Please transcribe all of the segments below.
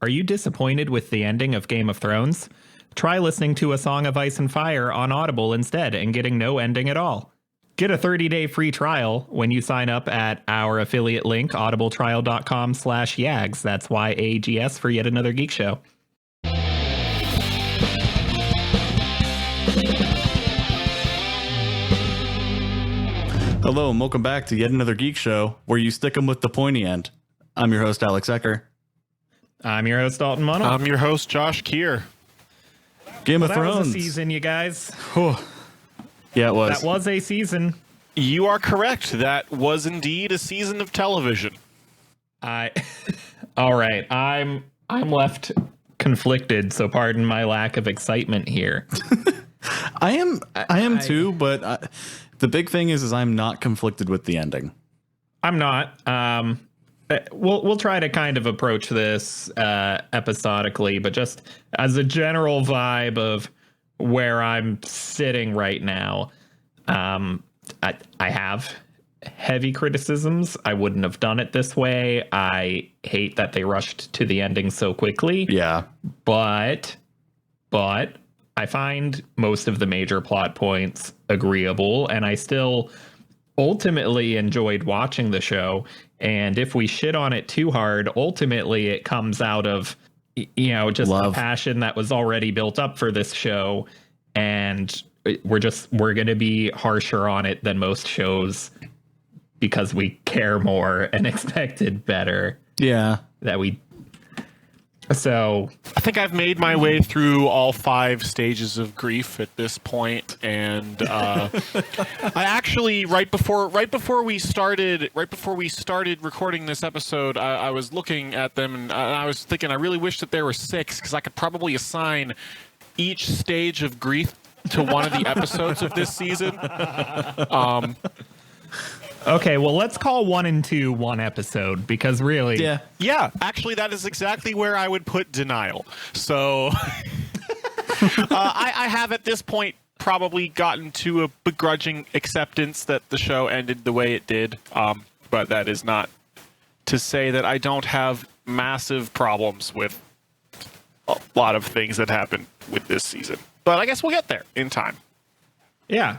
Are you disappointed with the ending of Game of Thrones? Try listening to A Song of Ice and Fire on Audible instead and getting no ending at all. Get a 30-day free trial when you sign up at our affiliate link, audibletrial.com/YAGS. That's YAGS for Yet Another Geek Show. Hello and welcome back to Yet Another Geek Show, where you stick 'em with the pointy end. I'm your host, Alex Ecker. I'm your host, Dalton Mono. I'm your host, Josh Kier. Game of Thrones. That was a season, you guys. Yeah, it was. That was a season. You are correct. That was indeed a season of television. All right. I'm left conflicted, so pardon my lack of excitement here. I am too, but the big thing is I'm not conflicted with the ending. I'm not. We'll try to kind of approach this episodically, but just as a general vibe of where I'm sitting right now, I have heavy criticisms. I wouldn't have done it this way. I hate that they rushed to the ending so quickly. Yeah. But I find most of the major plot points agreeable, and I still ultimately enjoyed watching the show. And if we shit on it too hard, ultimately it comes out of, just love. The passion that was already built up for this show. And we're going to be harsher on it than most shows because we care more and expected better. Yeah. So I think I've made my way through all 5 stages of grief at this point, and I actually right before we started recording this episode, I was looking at them and I was thinking I really wish that there were 6 because I could probably assign each stage of grief to one of the episodes of this season. Okay, well, let's call 1 and 2 one episode because really... Yeah, actually, that is exactly where I would put Denial. So I have at this point probably gotten to a begrudging acceptance that the show ended the way it did. But that is not to say that I don't have massive problems with a lot of things that happened with this season. But I guess we'll get there in time. Yeah.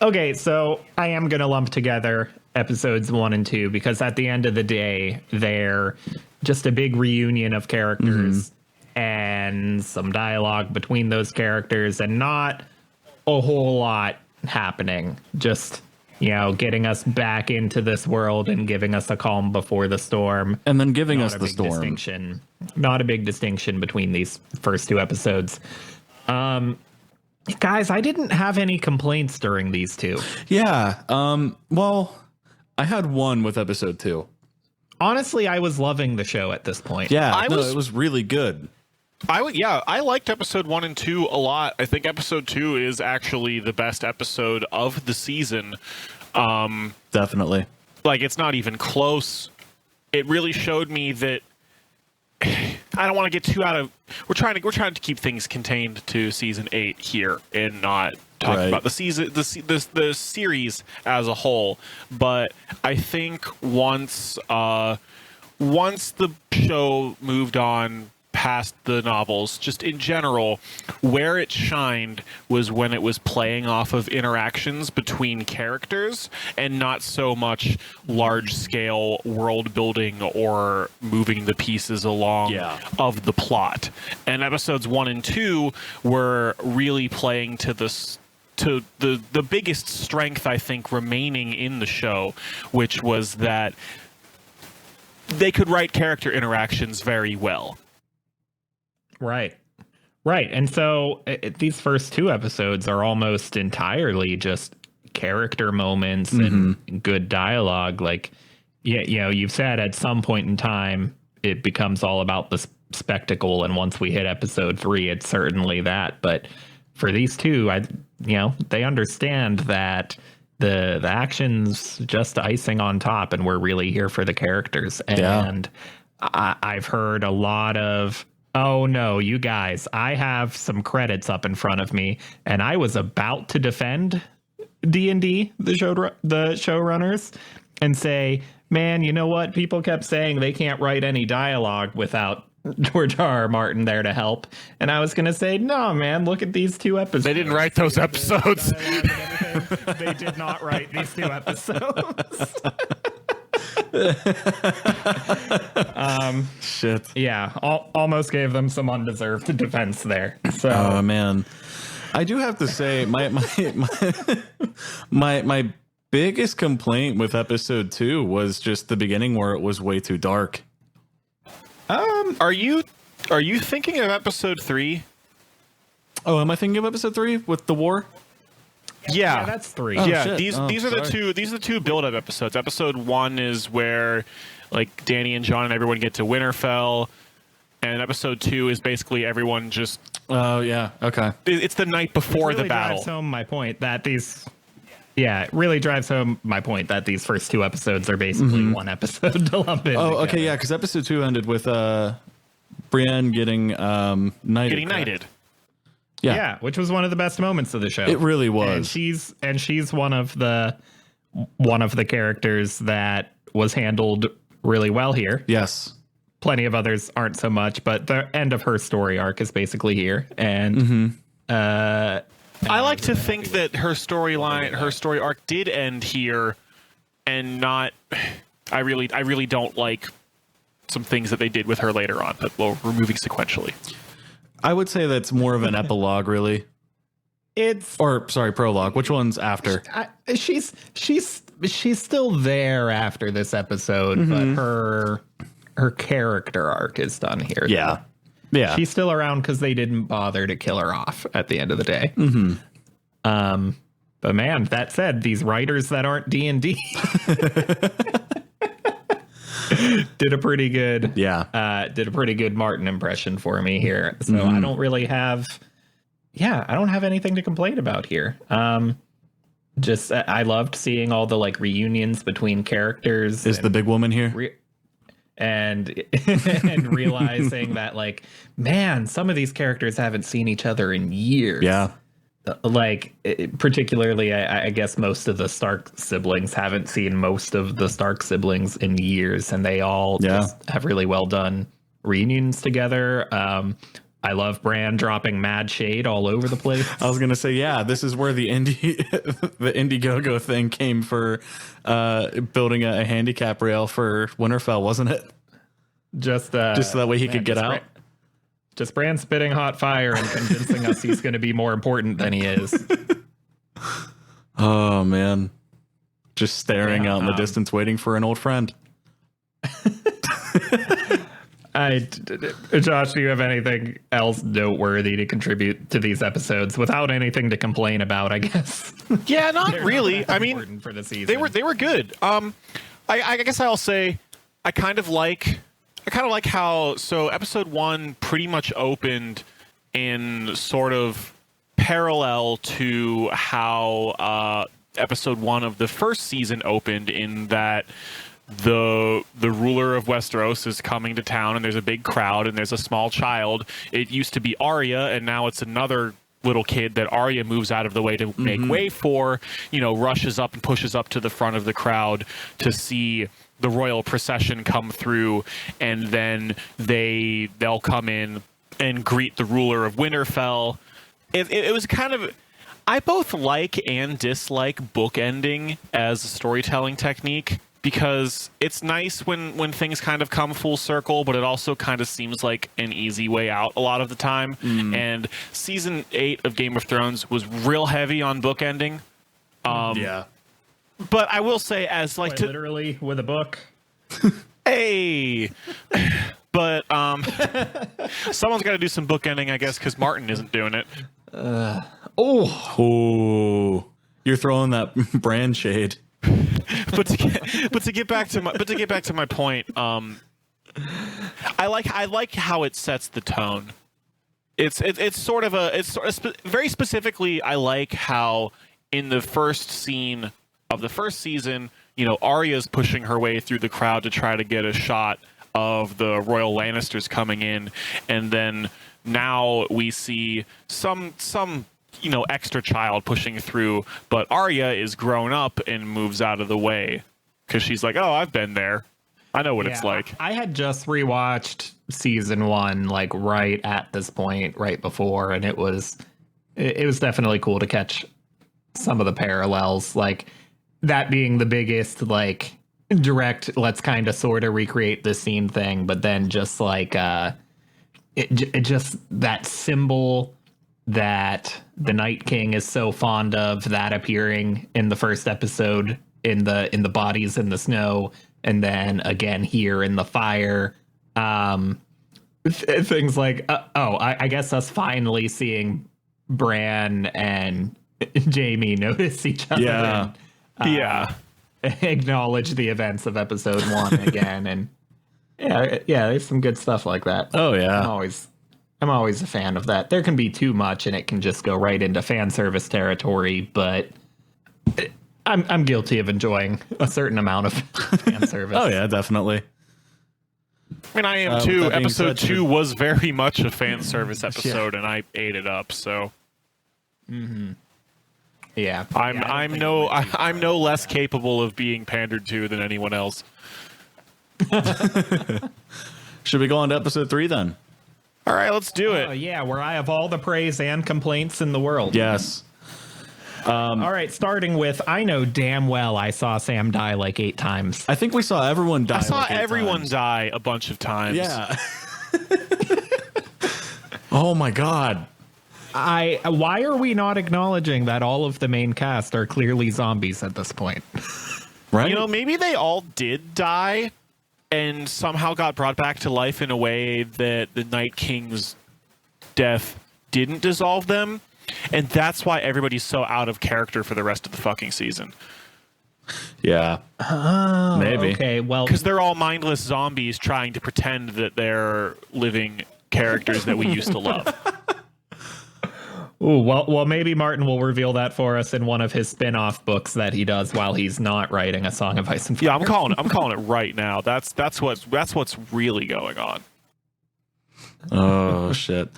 Okay, so I am going to lump together episodes 1 and 2 because at the end of the day, they're just a big reunion of characters and some dialogue between those characters and not a whole lot happening. Just, getting us back into this world and giving us a calm before the storm. And then giving us the storm. Not a big distinction between these first 2 episodes. Guys, I didn't have any complaints during these 2. Yeah. Well, I had one with episode 2. Honestly, I was loving the show at this point. Yeah, it was really good. I liked episode 1 and 2 a lot. I think episode 2 is actually the best episode of the season. Definitely. Like, it's not even close. It really showed me that I don't want to get too out of. We're trying to keep things contained to season 8 here and not talk about the season, the series as a whole. But I think once the show moved on past the novels, just in general, where it shined was when it was playing off of interactions between characters and not so much large-scale world building or moving the pieces along of the plot. And episodes 1 and 2 were really playing to the biggest strength, I think, remaining in the show, which was that they could write character interactions very well. Right. And so these first 2 episodes are almost entirely just character moments and good dialogue. Like, you've said at some point in time, it becomes all about the spectacle. And once we hit episode 3, it's certainly that. But for these 2, they understand that the action's just icing on top and we're really here for the characters. And I've heard a lot of, oh no, you guys, I have some credits up in front of me and I was about to defend D&D, the showrunners, and say, man, you know what? People kept saying they can't write any dialogue without George R. Martin there to help. And I was going to say, no, man, look at these 2 episodes. They didn't write those episodes. They did not write these 2 episodes. Shit. Yeah, almost gave them some undeserved defense there. So, Oh man, I do have to say my biggest complaint with episode 2 was just the beginning where it was way too dark. Are you thinking of episode 3? Oh, am I thinking of episode 3 with the war? Yeah, that's 3. Oh, yeah, shit. these Oh, are the sorry. two build-up episodes. Episode 1 is where like Danny and John and everyone get to Winterfell, and episode 2 is basically everyone just. Oh yeah. Okay. It's the night before really the battle. drives home my point that these. Yeah, it really drives home my point that these first 2 episodes are basically one episode to lump in. Oh, together. okay. Yeah, because episode 2 ended with Brienne getting knighted. Getting knighted. Yeah, which was one of the best moments of the show. It really And was. she's one of the characters that was handled really well here. Yes. Plenty of others aren't so much, but the end of her story arc is basically here. And I like to think that her story arc did end here, and not. I really don't like some things that they did with her later on, but we're moving sequentially. I would say that's more of an epilogue, really. Prologue. Which one's after? She's still there after this episode, but her character arc is done here. Yeah. Yeah. She's still around because they didn't bother to kill her off at the end of the day. But man, that said, these writers that aren't D&D did a pretty good Martin impression for me here. So I don't really have anything to complain about here. Just I loved seeing all the like reunions between characters. Is the big woman here? And realizing that, like, man, some of these characters haven't seen each other in years. Yeah. Like, particularly, I guess most of the Stark siblings haven't seen most of the Stark siblings in years, and they all just have really well done reunions together. I love Bran dropping mad shade all over the place. I was gonna say, yeah, this is where the Indiegogo thing came for building a handicap rail for Winterfell, wasn't it? Just so that way he could get out. Just Bran spitting hot fire and convincing us he's going to be more important than he is. Oh man, just staring out in the distance, waiting for an old friend. Josh, do you have anything else noteworthy to contribute to these episodes without anything to complain about? I guess. Yeah, not really. I mean, for the season. they were good. I guess I'll say I kind of like how episode 1 pretty much opened in sort of parallel to how episode 1 of the first season opened, in that the ruler of Westeros is coming to town, and there's a big crowd, and there's a small child. It used to be Arya, and now it's another little kid that Arya moves out of the way to make way for, rushes up and pushes up to the front of the crowd to see the royal procession come through, and then they'll come in and greet the ruler of Winterfell. It was kind of, I both like and dislike bookending as a storytelling technique, because it's nice when things kind of come full circle, but it also kind of seems like an easy way out a lot of the time. And season 8 of Game of Thrones was real heavy on bookending. Yeah. But I will say, as like literally with a book. Hey, but someone's got to do some bookending, I guess, because Martin isn't doing it. Oh, you're throwing that brand shade. But to get back to my point, I like how it sets the tone. It's very specifically, I like how in the first scene of the first season, Arya's pushing her way through the crowd to try to get a shot of the royal Lannisters coming in, and then now we see some extra child pushing through, but Arya is grown up and moves out of the way because she's like, oh, I've been there. I know what it's like. I had just rewatched season 1 like right at this point, right before, and it was definitely cool to catch some of the parallels, like that being the biggest like direct let's kind of sort of recreate this scene thing, but then just like it just that symbol that the Night King is so fond of, that appearing in the first episode in the bodies in the snow, and then again here in the fire. Things like I guess us finally seeing Bran and Jamie notice each other. Yeah. Acknowledge the events of episode 1 again, and yeah, there's some good stuff like that. Oh yeah. I'm always a fan of that. There can be too much and it can just go right into fan service territory, but I'm guilty of enjoying a certain amount of fan service. Oh yeah, definitely. I mean, I am too. Episode 2 was very much a fan service episode, and I ate it up. So, Yeah, I'm no less capable of being pandered to than anyone else. Should we go on to episode 3 then? All right, let's do it. Yeah, where I have all the praise and complaints in the world. Yes. All right, starting with, I know damn well I saw Sam die like 8 times. I think we saw everyone die. I saw like 8 everyone times. die a bunch of times. Yeah. Oh my god. Why are we not acknowledging that all of the main cast are clearly zombies at this point? Right? You know, maybe they all did die and somehow got brought back to life in a way that the Night King's death didn't dissolve them. And that's why everybody's so out of character for the rest of the fucking season. Yeah. Oh, maybe. Okay, well, Because they're all mindless zombies trying to pretend that they're living characters that we used to love. ooh, well, maybe Martin will reveal that for us in one of his spin-off books that he does while he's not writing A Song of Ice and Fire. Yeah, I'm calling it right now. That's what's really going on. Oh shit.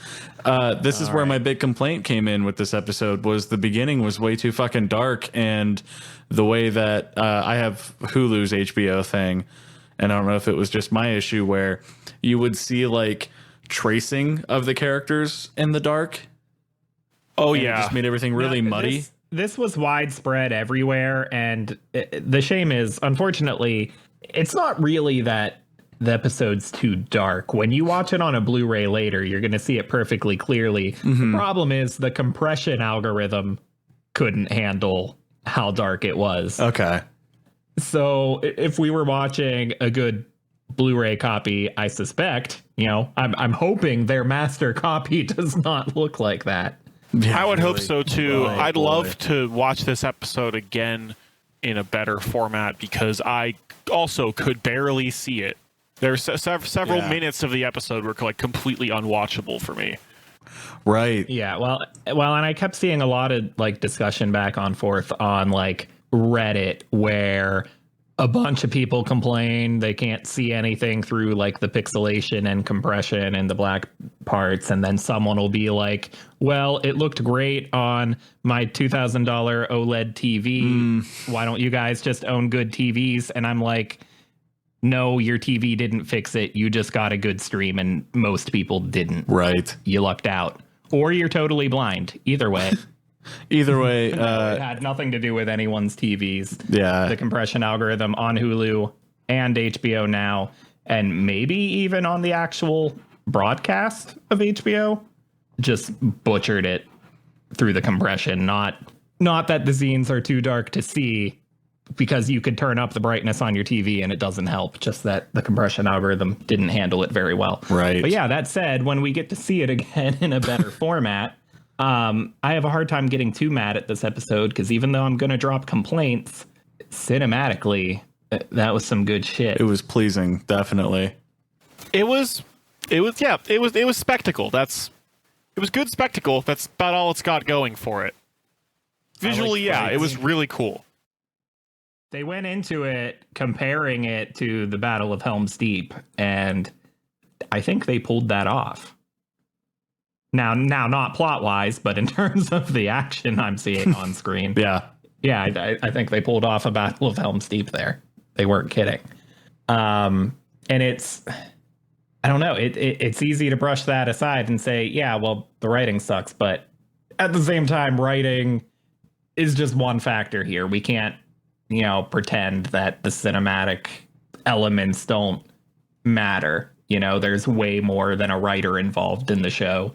This is where my big complaint came in with this episode. Was the beginning was way too fucking dark, and the way that I have Hulu's HBO thing, and I don't know if it was just my issue, where you would see like tracing of the characters in the dark. Oh and it yeah, just made everything really muddy. This was widespread everywhere, and the shame is, unfortunately, it's not really that the episode's too dark. When you watch it on a Blu-ray later, you're going to see it perfectly clearly. The problem is the compression algorithm couldn't handle how dark it was. Okay. So if we were watching a good Blu-ray copy, I suspect, I'm hoping their master copy does not look like that. Yeah, I would hope so too. Boy, I'd boy. love to watch this episode again in a better format, because I also could barely see it. There's several minutes of the episode were like completely unwatchable for me. Right. Yeah, well, and I kept seeing a lot of like discussion back and forth on like Reddit, where a bunch of people complain they can't see anything through like the pixelation and compression and the black parts, and then someone will be like, well, it looked great on my $2,000 OLED TV. Why don't you guys just own good TVs? And I'm like, no, your TV didn't fix it. You just got a good stream, and most people didn't. Right. You lucked out. Or you're totally blind. Either way. Either way, It had nothing to do with anyone's TVs. yeah. The compression algorithm on Hulu and HBO Now, and maybe even on the actual broadcast of HBO, just butchered it through the compression. Not that the zines are too dark to see, because you could turn up the brightness on your TV and it doesn't help. Just that the compression algorithm didn't handle it very well. Right. But yeah, that said, when we get to see it again in a better format, I have a hard time getting too mad at this episode, because even though I'm going to drop complaints, cinematically, that was some good shit. It was pleasing, definitely. It was spectacle. It was good spectacle. That's about all it's got going for it. Visually, it was really cool. They went into it comparing it to the Battle of Helm's Deep, and I think they pulled that off. Now not plot-wise, but in terms of the action I'm seeing on screen. Yeah. Yeah, I think they pulled off a Battle of Helm's Deep there. They weren't kidding. And it's, I don't know, it's easy to brush that aside and say, yeah, well, the writing sucks. But at the same time, writing is just one factor here. We can't, pretend that the cinematic elements don't matter. There's way more than a writer involved in the show.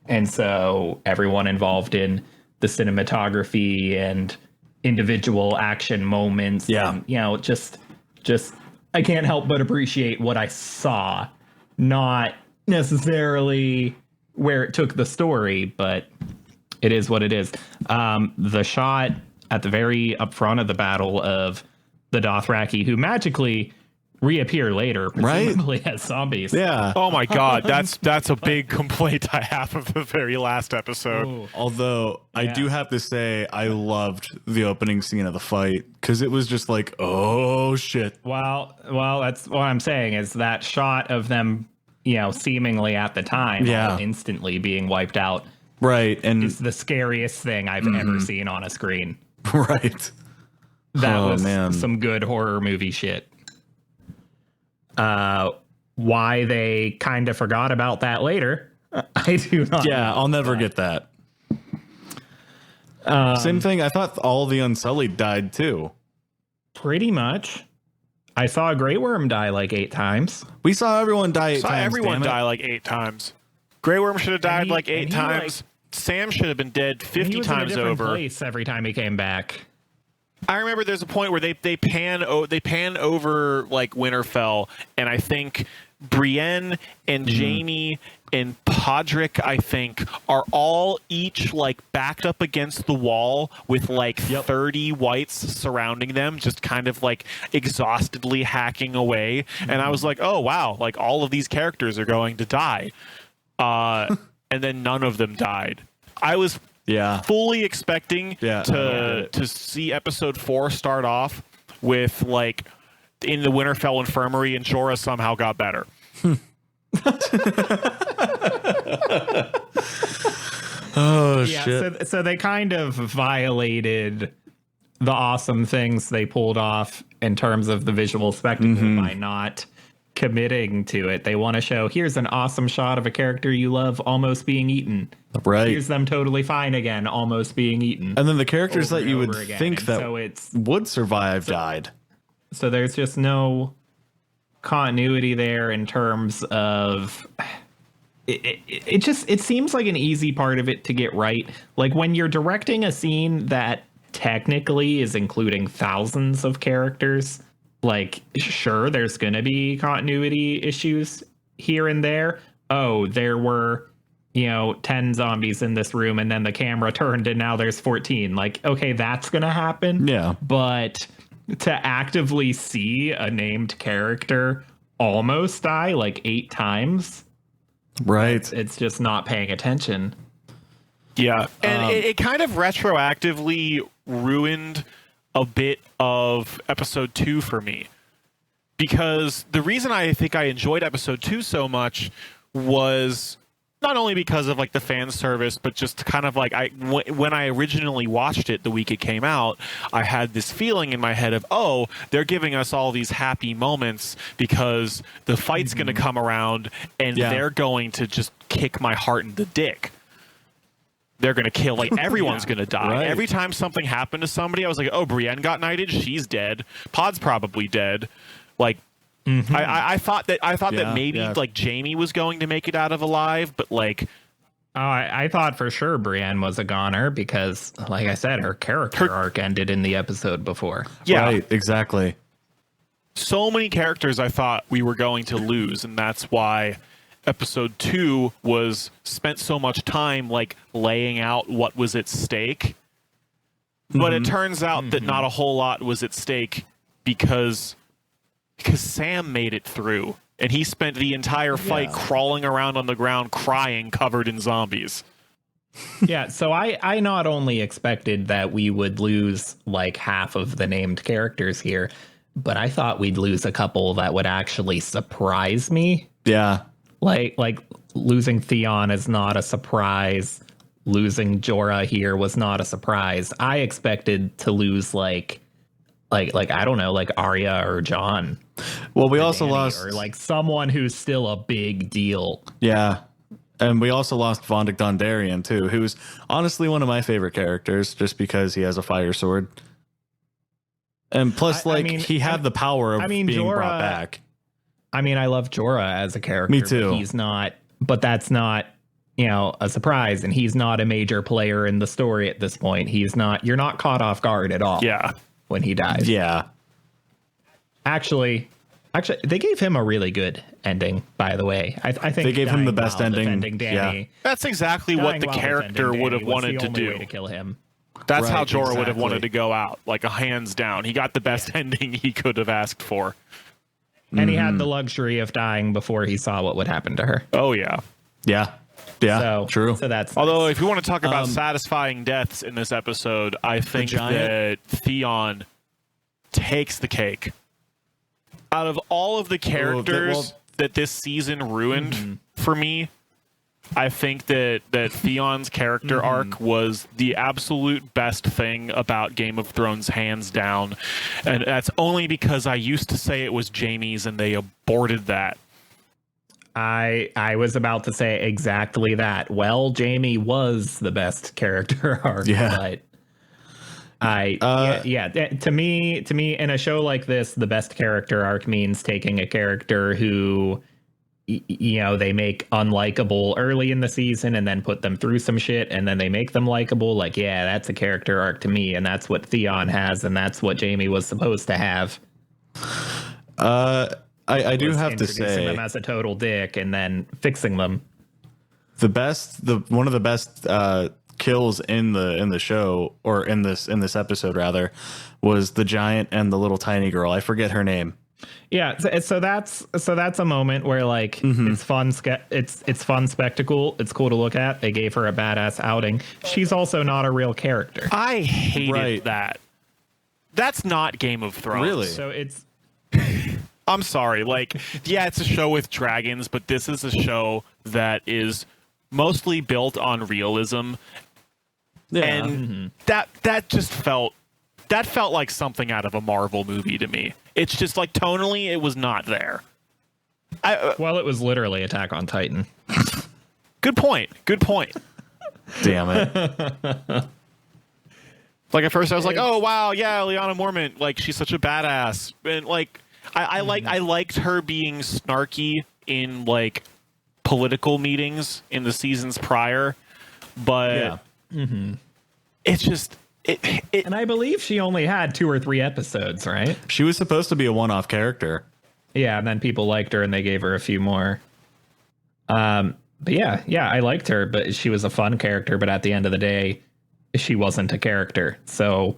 And so everyone involved in the cinematography and individual action moments. Yeah. And, just I can't help but appreciate what I saw, not necessarily where it took the story, but it is what it is. The shot at the very up front of the battle of the Dothraki, who magically reappear later, presumably as zombies. Yeah. Oh my God, that's a big complaint I have of the very last episode. Ooh. Although I do have to say I loved the opening scene of the fight because it was just like, oh shit. Well, that's what I'm saying is that shot of them, seemingly at the time, all instantly being wiped out. Right. And is the scariest thing I've ever seen on a screen. Right. That was some good horror movie shit. Why they kind of forgot about that later, I do not. Yeah, I'll never get that. Same thing. I thought all the Unsullied died too. Pretty much. I saw a Grey Worm die like 8 times. We saw everyone die 8 times. Everyone die like 8 times. Grey Worm should have died like 8 times. Sam should have been dead 50 times over. Place every time he came back. I remember there's a point where they pan over like Winterfell, and I think Brienne and Jaime and Podrick, I think, are all each like backed up against the wall with like 30 whites surrounding them, just kind of like exhaustedly hacking away. And I was like, oh wow, like all of these characters are going to die. And then none of them died. I was fully expecting to see episode 4 start off with like in the Winterfell infirmary and Jorah somehow got better. Oh shit. So they kind of violated the awesome things they pulled off in terms of the visual spectacle by not committing to it. They want to show, here's an awesome shot of a character you love almost being eaten. Right. Here's them totally fine again, almost being eaten. And then the characters that you would think that would survive died. So there's just no continuity there in terms of it seems like an easy part of it to get right. Like when you're directing a scene that technically is including thousands of characters, like, sure, there's going to be continuity issues here and there. Oh, there were, 10 zombies in this room and then the camera turned and now there's 14. Like, okay, that's going to happen. Yeah. But to actively see a named character almost die like 8 times. Right. It's just not paying attention. Yeah. And it kind of retroactively ruined a bit of episode 2 for me, because the reason I think I enjoyed episode 2 so much was not only because of like the fan service, but just kind of like when I originally watched it the week it came out, I had this feeling in my head of, oh, they're giving us all these happy moments because the fight's going to come around and they're going to just kick my heart in the dick. They're going to kill, like, everyone's going to die. Right. Every time something happened to somebody, I was like, oh, Brienne got knighted. She's dead. Pod's probably dead. Like, I thought that maybe, like, Jaime was going to make it out of alive, but, like... Oh, I thought for sure Brienne was a goner because, like I said, her character arc ended in the episode before. Yeah. Right, exactly. So many characters I thought we were going to lose, and that's why... Episode 2 was spent so much time like laying out what was at stake, but it turns out that not a whole lot was at stake because Sam made it through, and he spent the entire fight crawling around on the ground crying, covered in zombies. Yeah, so I not only expected that we would lose like half of the named characters here, but I thought we'd lose a couple that would actually surprise me. Yeah. Like losing Theon is not a surprise. Losing Jorah here was not a surprise. I expected to lose like like I don't know, like Arya or John. Well, we also Danny, lost, or like someone who's still a big deal. yeah, and we also lost Vondik Dondarrion too, who's honestly one of my favorite characters, just because he has a fire sword, and plus, he had the power of being Jorah, brought back. I mean, I love Jorah as a character. Me too. But he's not, but that's not, a surprise, and he's not a major player in the story at this point. He's not. You're not caught off guard at all. Yeah. When he dies. Yeah. Actually, they gave him a really good ending. By the way, I think they gave him the best ending. Defending Danny, Yeah. That's exactly what the character would have wanted to do. Way to kill him. That's how Right, Jorah would have exactly. wanted to go out, like a hands down. He got the best ending he could have asked for. And he had the luxury of dying before he saw what would happen to her. Oh yeah. Yeah. Yeah. So True. So that's Although, if you want to talk about satisfying deaths in this episode, I think that Theon takes the cake. Out of all of the characters that this season ruined for me, I think that Theon's character arc was the absolute best thing about Game of Thrones, hands down. And that's only because I used to say it was Jaime's and they aborted that. I was about to say exactly that. Well, Jaime was the best character arc, but to me in a show like this, the best character arc means taking a character who they make unlikable early in the season and then put them through some shit and then they make them likable. Like, yeah, that's a character arc to me, and that's what Theon has, and that's what Jaime was supposed to have. I do have to say, them as a total dick and then fixing them. One of the best kills in the show, or in this episode rather, was the giant and the little tiny girl. I forget her name. Yeah, so that's a moment where like it's fun. It's fun spectacle. It's cool to look at. They gave her a badass outing. She's also not a real character. I hated that. That's not Game of Thrones. Really? So it's. I'm sorry. Like, yeah, it's a show with dragons, but this is a show that is mostly built on realism. Yeah. And that just felt like something out of a Marvel movie to me. It's just like tonally, it was not there. Well, it was literally Attack on Titan. Good point. Damn it. Like at first I was like, oh wow, yeah, Lyanna Mormont, like she's such a badass. And like I liked her being snarky in like political meetings in the seasons prior, but it's just and I believe she only had 2 or 3 episodes, right? She was supposed to be a one-off character. Yeah, and then people liked her and they gave her a few more. But yeah, I liked her, but she was a fun character, but at the end of the day, she wasn't a character. So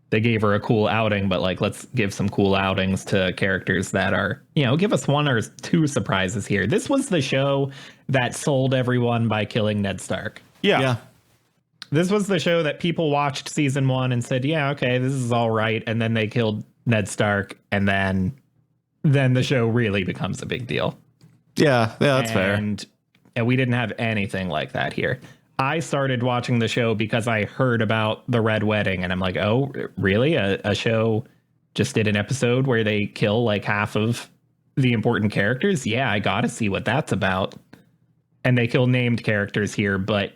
they gave her a cool outing, but like, let's give some cool outings to characters that are, give us 1 or 2 surprises here. This was the show that sold everyone by killing Ned Stark. Yeah. This was the show that people watched season 1 and said, yeah, okay, this is all right. And then they killed Ned Stark, and then the show really becomes a big deal. Yeah, that's fair. And we didn't have anything like that here. I started watching the show because I heard about the Red Wedding, and I'm like, oh, really? A show just did an episode where they kill like half of the important characters? Yeah, I got to see what that's about. And they kill named characters here, but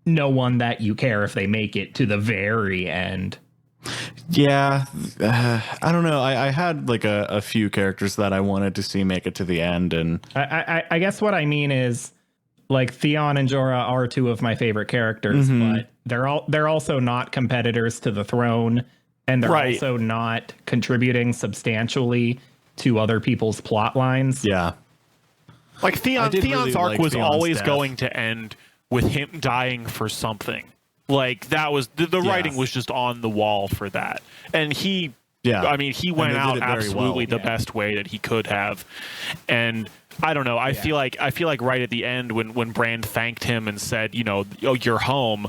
no one that you care if they make it to the very end. Yeah, I don't know. I had like a few characters that I wanted to see make it to the end, and I guess what I mean is, like, Theon and Jorah are 2 of my favorite characters, but they're also not competitors to the throne, and they're also not contributing substantially to other people's plot lines. Yeah, like Theon's really arc like was Theon's always death. going to end with him dying for something. Like that was the writing was just on the wall for that, and he went out absolutely the best way that he could have. And I don't know, I feel like right at the end when Bran thanked him and said, oh, you're home,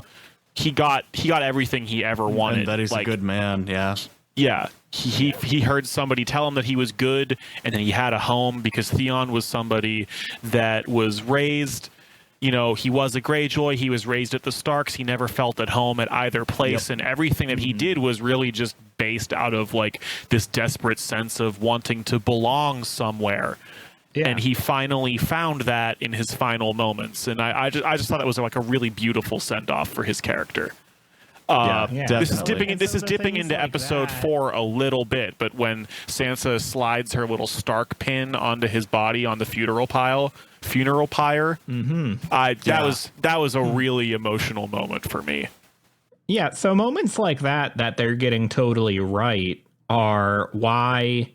he got everything he ever wanted. And that he's a good man. Yeah, he heard somebody tell him that he was good, and then he had a home because Theon was somebody that was raised you know, he was a Greyjoy. He was raised at the Starks. He never felt at home at either place. And everything that he did was really just based out of like this desperate sense of wanting to belong somewhere. Yeah. And he finally found that in his final moments. And I just thought that was like a really beautiful send off for his character. This is dipping into episode 4 a little bit, but when Sansa slides her little Stark pin onto his body on the funeral pyre, that was a really emotional moment for me. Yeah, so moments like that they're getting totally right are why,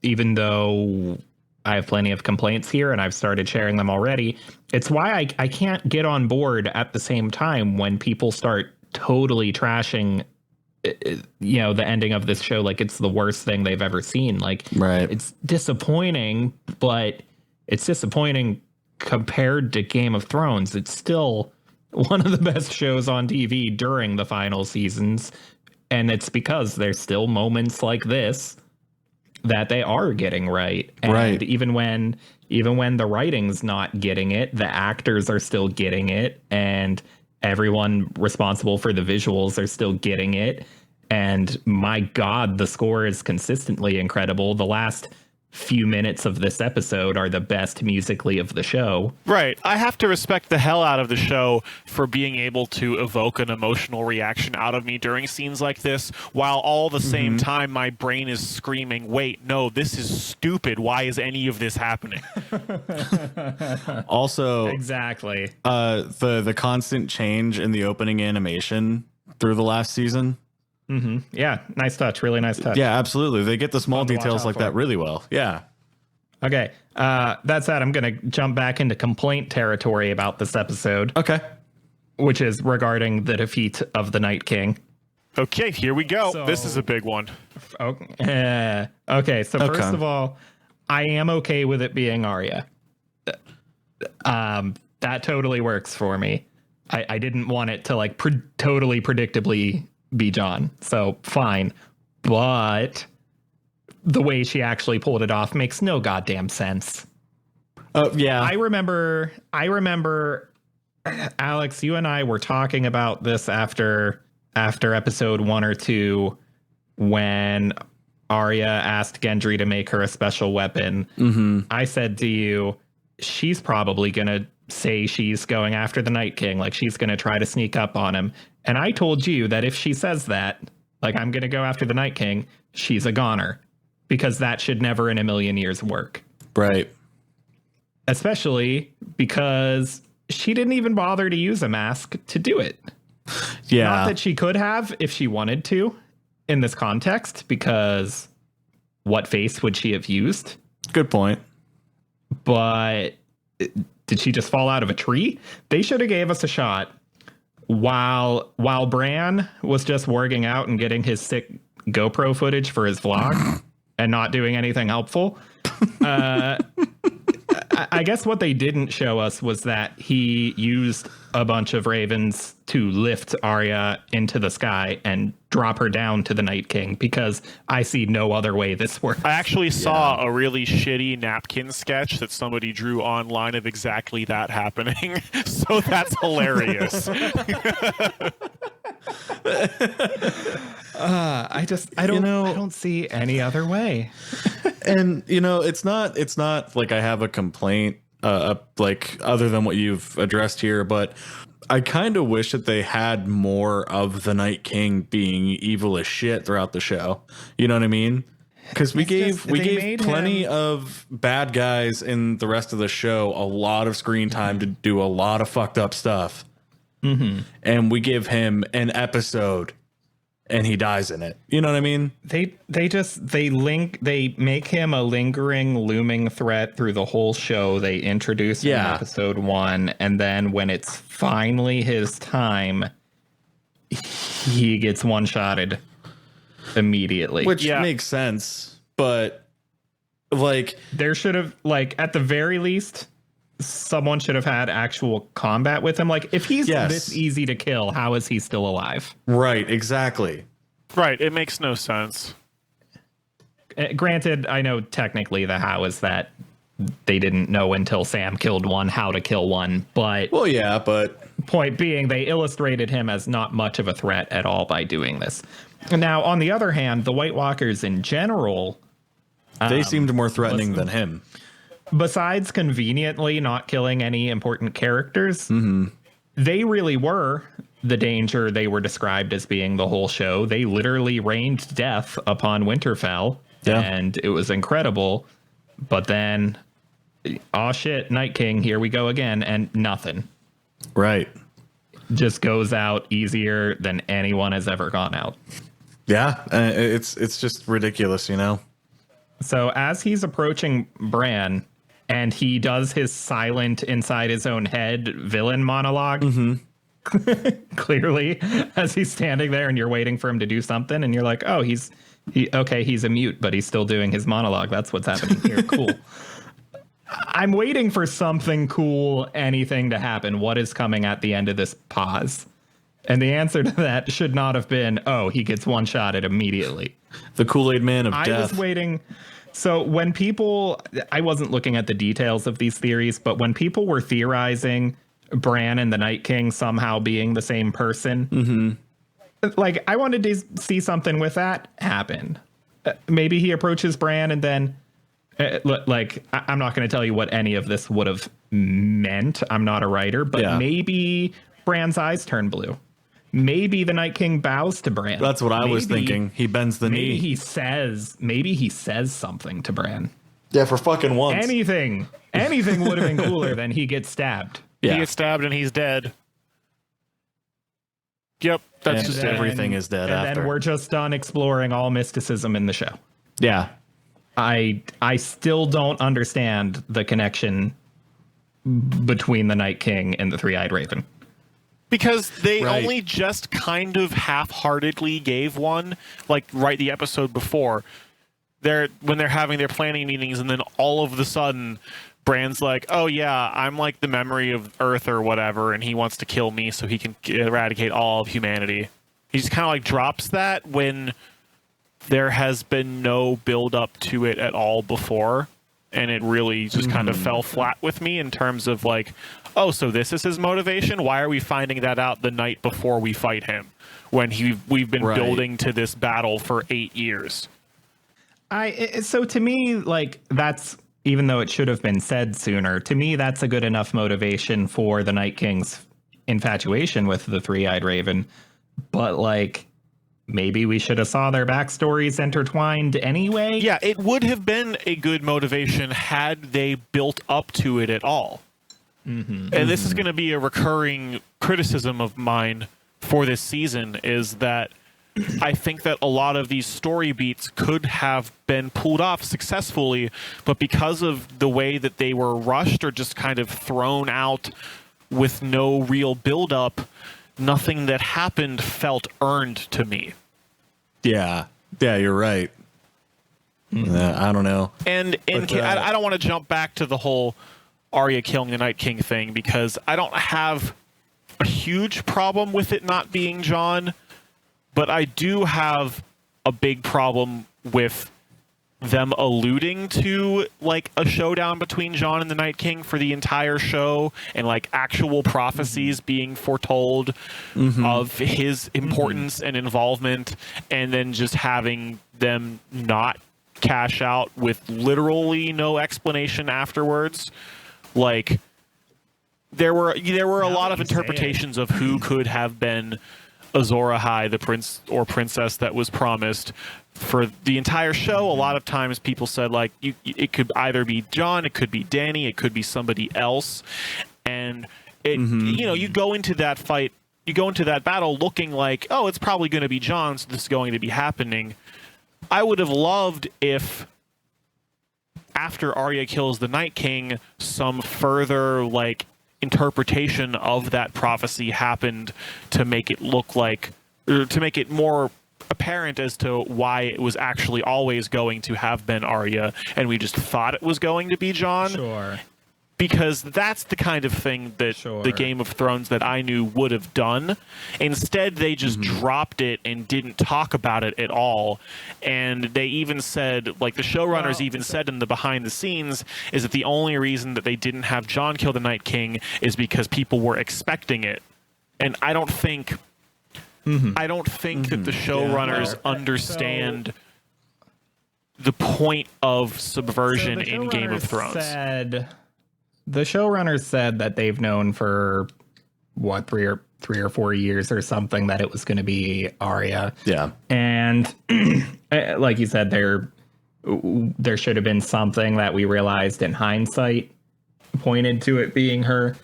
even though I have plenty of complaints here and I've started sharing them already, it's why I can't get on board at the same time when people start totally trashing the ending of this show like it's the worst thing they've ever seen. Like, it's disappointing, but it's disappointing compared to Game of Thrones. It's still one of the best shows on TV during the final seasons, and it's because there's still moments like this that they are getting right. And even when the writing's not getting it, the actors are still getting it, and everyone responsible for the visuals are still getting it. And my God, the score is consistently incredible. The last few minutes of this episode are the best musically of the show. Right. I have to respect the hell out of the show for being able to evoke an emotional reaction out of me during scenes like this, while all the same time my brain is screaming, wait, no, this is stupid. Why is any of this happening? Also, exactly. The constant change in the opening animation through the last season. Yeah, nice touch. Really nice touch. Yeah, absolutely. They get the small details like that really well. Yeah. Okay. That said, I'm going to jump back into complaint territory about this episode. Okay. Which is regarding the defeat of the Night King. Okay, here we go. This is a big one. Okay, so first of all, I am okay with it being Arya. That totally works for me. I didn't want it to like totally predictably be Jon, so fine. But the way she actually pulled it off makes no goddamn sense. Yeah. I remember, Alex, you and I were talking about this after episode 1 or 2 when Arya asked Gendry to make her a special weapon. I said to you, she's probably going to say she's going after the Night King, like she's going to try to sneak up on him. And I told you that if she says that, like I'm going to go after the Night King, she's a goner, because that should never in a million years work. Right. Especially because she didn't even bother to use a mask to do it. Yeah. Not that she could have if she wanted to in this context, because what face would she have used? Good point. But did she just fall out of a tree? They should have gave us a shot while Bran was just working out and getting his sick GoPro footage for his vlog and not doing anything helpful. I guess what they didn't show us was that he used a bunch of ravens to lift Arya into the sky and drop her down to the Night King, because I see no other way this works. I actually saw a really shitty napkin sketch that somebody drew online of exactly that happening. So that's hilarious. I don't see any other way. And it's not like I have a complaint like other than what you've addressed here, but I kind of wish that they had more of the Night King being evil as shit throughout the show. You know what I mean? Because we gave plenty of bad guys in the rest of the show a lot of screen time to do a lot of fucked up stuff. And we give him an episode and he dies in it. You know what I mean? They make him a lingering, looming threat through the whole show. They introduce him in episode 1, and then when it's finally his time, he gets one-shotted immediately. Which makes sense, but like there should have, like, at the very least, someone should have had actual combat with him. Like, if he's this easy to kill, how is he still alive? Right, exactly. Right, it makes no sense. Granted, I know technically the how is that they didn't know until Sam killed one how to kill one. But well, yeah, but point being, they illustrated him as not much of a threat at all by doing this. Now, on the other hand, the White Walkers in general, they seemed more threatening than him. Besides conveniently not killing any important characters, they really were the danger they were described as being the whole show. They literally rained death upon Winterfell, and it was incredible. But then, oh shit, Night King, here we go again, and nothing. Right. Just goes out easier than anyone has ever gone out. Yeah, it's just ridiculous, you know? So as he's approaching Bran, and he does his silent inside his own head villain monologue, clearly, as he's standing there and you're waiting for him to do something, and you're like, oh, he's a mute, but he's still doing his monologue. That's what's happening here. Cool. I'm waiting for something cool, anything to happen. What is coming at the end of this pause? And the answer to that should not have been, oh, he gets one shot at immediately. The Kool-Aid Man of death. I was waiting. So when people, I wasn't looking at the details of these theories, but when people were theorizing Bran and the Night King somehow being the same person, like I wanted to see something with that happen. Maybe he approaches Bran and then, like, I'm not going to tell you what any of this would have meant. I'm not a writer, but maybe Bran's eyes turn blue. Maybe the Night King bows to Bran. That's what I was thinking. He bends the knee. Maybe he says something to Bran. Yeah, for fucking once. Anything would have been cooler than he gets stabbed. Yeah. He gets stabbed and he's dead. Yep, that's just everything is dead and after. then we're just done exploring all mysticism in the show. Yeah. I still don't understand the connection between the Night King and the Three-Eyed Raven. Because they only just kind of half-heartedly gave one, like the episode before. When they're having their planning meetings, and then all of the sudden, Bran's like, "Oh yeah, I'm like the memory of Earth or whatever," and he wants to kill me so he can eradicate all of humanity. He just kind of like drops that when there has been no build up to it at all before, and it really just kind of fell flat with me in terms of like, oh, so this is his motivation? Why are we finding that out the night before we fight him when we've been building to this battle for 8 years? So to me, like, that's, even though it should have been said sooner, to me that's a good enough motivation for the Night King's infatuation with the Three-Eyed Raven. But like, maybe we should have saw their backstories intertwined anyway. Yeah, it would have been a good motivation had they built up to it at all. And this is going to be a recurring criticism of mine for this season, is that I think that a lot of these story beats could have been pulled off successfully, but because of the way that they were rushed or just kind of thrown out with no real build-up, nothing that happened felt earned to me. Yeah, you're right. I don't know. And I don't want to jump back to the whole Arya killing the Night King thing, because I don't have a huge problem with it not being Jon, but I do have a big problem with them alluding to like a showdown between Jon and the Night King for the entire show, and like actual prophecies being foretold of his importance and involvement, and then just having them not cash out with literally no explanation afterwards. Like, there were a lot of interpretations of who could have been Azor Ahai, the prince or princess that was promised for the entire show. A lot of times people said, like, it could either be Jon, it could be Dany, it could be somebody else. And it, you go into that fight, you go into that battle looking like, oh, it's probably going to be Jon, so this is going to be happening. I would have loved if, after Arya kills the Night King, some further like interpretation of that prophecy happened to make it look like, or to make it more apparent as to why it was actually always going to have been Arya, and we just thought it was going to be Jon. Sure. because that's the kind of thing that the Game of Thrones that I knew would have done. Instead, they just dropped it and didn't talk about it at all. And they even said, like the showrunners even said in the behind the scenes, is that the only reason that they didn't have Jon kill the Night King is because people were expecting it. And I don't think that the showrunners understand the point of subversion in Game of Thrones. The showrunners said that they've known for three or 4 years or something that it was going to be Arya. Yeah. And like you said, there should have been something that we realized in hindsight pointed to it being her.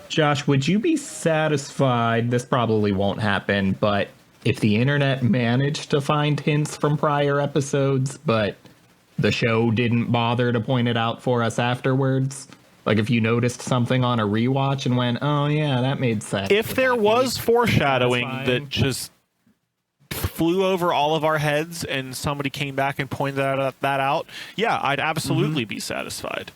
Josh, would you be satisfied? This probably won't happen, but if the internet managed to find hints from prior episodes, but the show didn't bother to point it out for us afterwards? Like if you noticed something on a rewatch and went, oh yeah, that made sense. If there was foreshadowing that just flew over all of our heads and somebody came back and pointed that out, yeah, I'd absolutely be satisfied.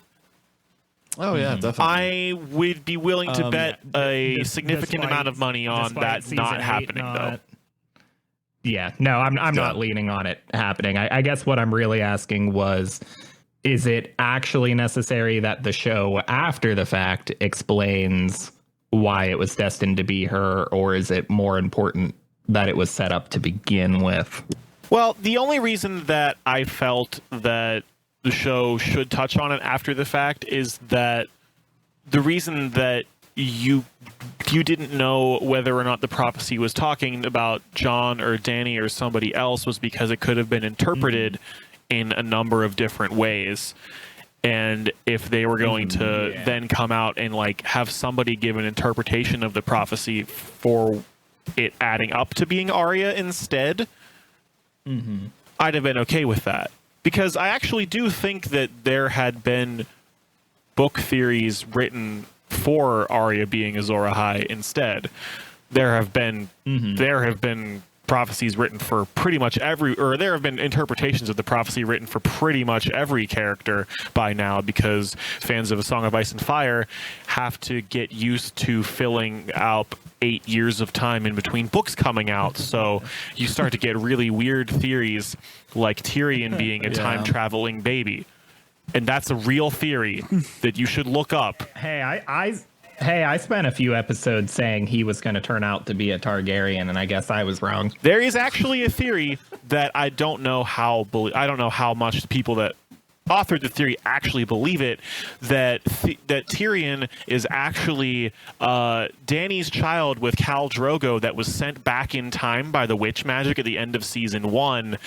Oh yeah, definitely. I would be willing to bet a significant amount of money on that not happening, though. Yeah, no, I'm not leaning on it happening. I guess what I'm really asking was, is it actually necessary that the show after the fact explains why it was destined to be her, or is it more important that it was set up to begin with? Well, the only reason that I felt that the show should touch on it after the fact is that the reason that you didn't know whether or not the prophecy was talking about Jon or Dany or somebody else was because it could have been interpreted in a number of different ways. And if they were going to then come out and like have somebody give an interpretation of the prophecy for it adding up to being Arya instead, I'd have been okay with that. Because I actually do think that there had been book theories written for Arya being Azor Ahai instead. There have been prophecies written for pretty much there have been interpretations of the prophecy written for pretty much every character by now, because fans of A Song of Ice and Fire have to get used to filling out 8 years of time in between books coming out. So you start to get really weird theories like Tyrion being a time-traveling baby. And that's a real theory that you should look up. Hey, I spent a few episodes saying he was going to turn out to be a Targaryen, and I guess I was wrong. There is actually a theory that I don't know how much the people that authored the theory actually believe it, that Tyrion is actually Dany's child with Khal Drogo that was sent back in time by the witch magic at the end of season 1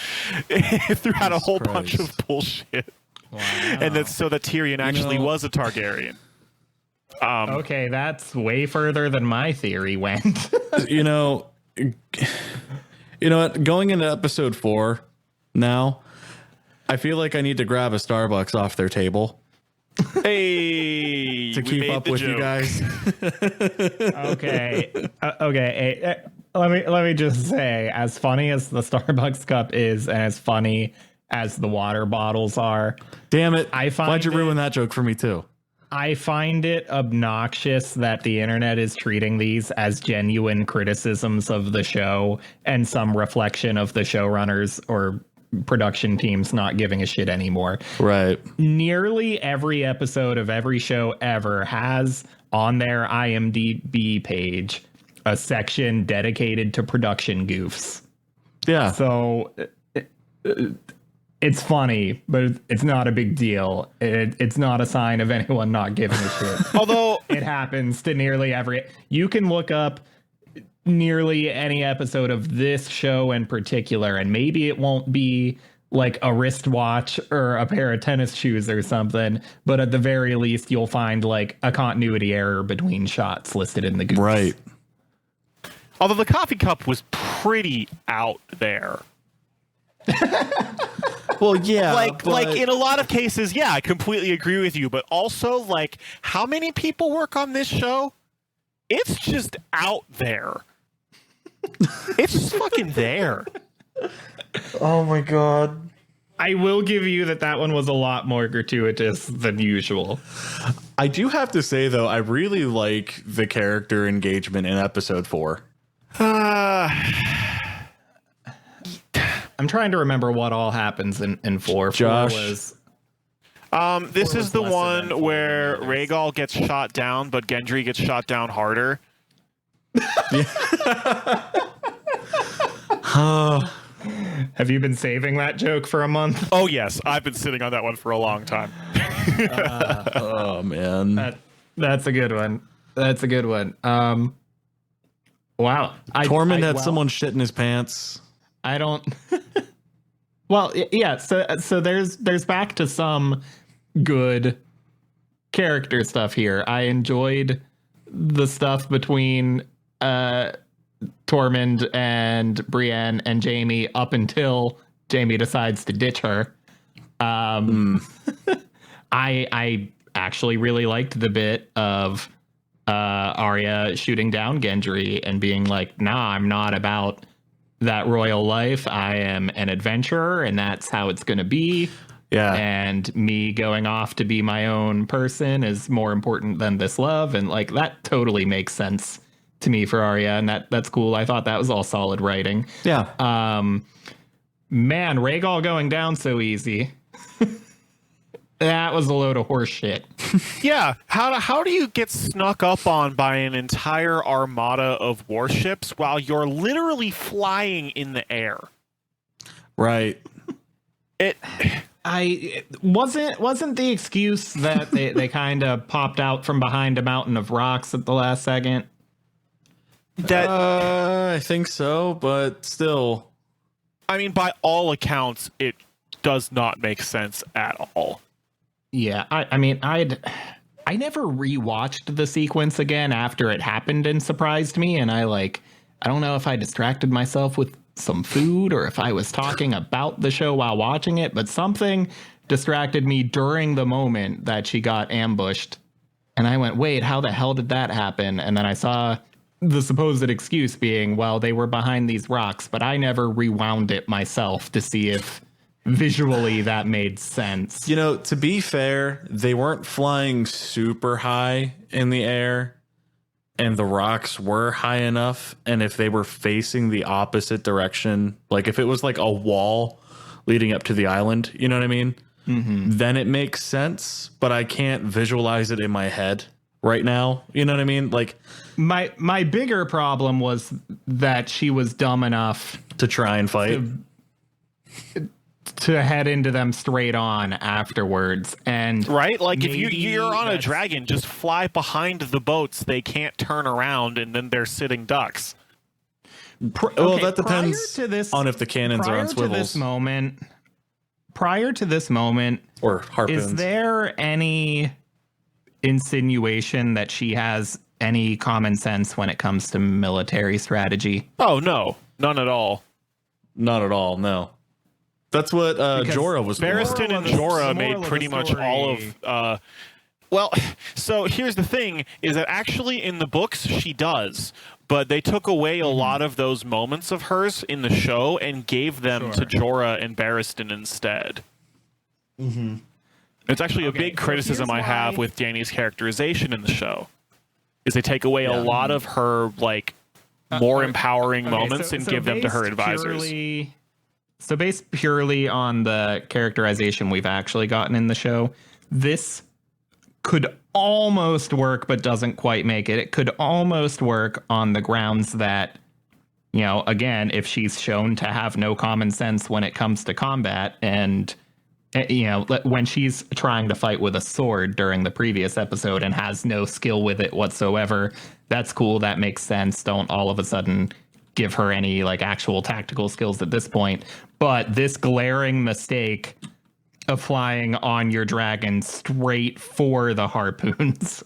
throughout a whole bunch of bullshit. Wow. And that's so that Tyrion actually was a Targaryen. Okay, that's way further than my theory went. you know what? Going into episode 4 now, I feel like I need to grab a Starbucks off their table. Hey, to keep up with you guys. Okay. Let me just say, as funny as the Starbucks cup is, and as funny as the water bottles are, damn it! Why'd you ruin that joke for me too? I find it obnoxious that the internet is treating these as genuine criticisms of the show and some reflection of the showrunners or production teams not giving a shit anymore. Right. Nearly every episode of every show ever has on their IMDb page a section dedicated to production goofs. Yeah. So it's funny, but it's not a big deal. It's not a sign of anyone not giving a shit. Although it happens to nearly every... You can look up nearly any episode of this show in particular, and maybe it won't be like a wristwatch or a pair of tennis shoes or something, but at the very least you'll find like a continuity error between shots listed in the goofs. Right. Although the coffee cup was pretty out there. Well, yeah, like in a lot of cases, yeah, I completely agree with you, but also like how many people work on this show? It's just out there. It's just fucking there. Oh my god. I will give you that one was a lot more gratuitous than usual. I do have to say, though, I really like the character engagement in episode 4. I'm trying to remember what all happens in 4. Josh. 4 was... This is the less one eventful where than the others. Rhaegal gets shot down, but Gendry gets shot down harder. Have you been saving that joke for a month? Oh, yes. I've been sitting on that one for a long time. Oh, man. That's a good one. That's a good one. Wow. Tormund had someone shit in his pants. I don't... Well, yeah, so there's back to some good character stuff here. I enjoyed the stuff between Tormund and Brienne and Jaime up until Jaime decides to ditch her. I actually really liked the bit of Arya shooting down Gendry and being like, nah, I'm not about that royal life. I am an adventurer, and that's how it's going to be. Yeah. And me going off to be my own person is more important than this love. And like that totally makes sense to me for Arya, and that's cool. I thought that was all solid writing. Yeah. Man, Rhaegal going down so easy. That was a load of horse shit. Yeah. How do you get snuck up on by an entire armada of warships while you're literally flying in the air? Right. It wasn't the excuse that they kind of popped out from behind a mountain of rocks at the last second. That I think so, but still. I mean, by all accounts, it does not make sense at all. Yeah, I mean, I never rewatched the sequence again after it happened and surprised me, and I don't know if I distracted myself with some food or if I was talking about the show while watching it, but something distracted me during the moment that she got ambushed, and I went, wait, how the hell did that happen? And then I saw the supposed excuse being, well, they were behind these rocks, but I never rewound it myself to see if visually that made sense. You know, to be fair, they weren't flying super high in the air, and the rocks were high enough. And if they were facing the opposite direction, like if it was like a wall leading up to the island, you know what I mean? Mm-hmm. Then it makes sense, but I can't visualize it in my head right now. You know what I mean? Like my bigger problem was that she was dumb enough to try and fight. To head into them straight on afterwards, and right, like if you're on a dragon, just fly behind the boats. They can't turn around, and then they're sitting ducks. Well, that depends on if the cannons are on swivels. Prior to this moment, or harpoons. Is there any insinuation that she has any common sense when it comes to military strategy? Oh no, none at all. Not at all. No. That's what Jorah was. Barristan and Jorah made pretty much all of. Well, so here's the thing: is that actually in the books she does, but they took away a lot of those moments of hers in the show and gave them to Jorah and Barristan instead. Mm-hmm. It's actually a big criticism I have with Dany's characterization in the show, is they take away a lot of her like more empowering moments and give them to her advisors. So based purely on the characterization we've actually gotten in the show, this could almost work, but doesn't quite make it. It could almost work on the grounds that, you know, again, if she's shown to have no common sense when it comes to combat, and, you know, when she's trying to fight with a sword during the previous episode and has no skill with it whatsoever, that's cool. That makes sense. Don't all of a sudden give her any like actual tactical skills at this point. But this glaring mistake of flying on your dragon straight for the harpoons,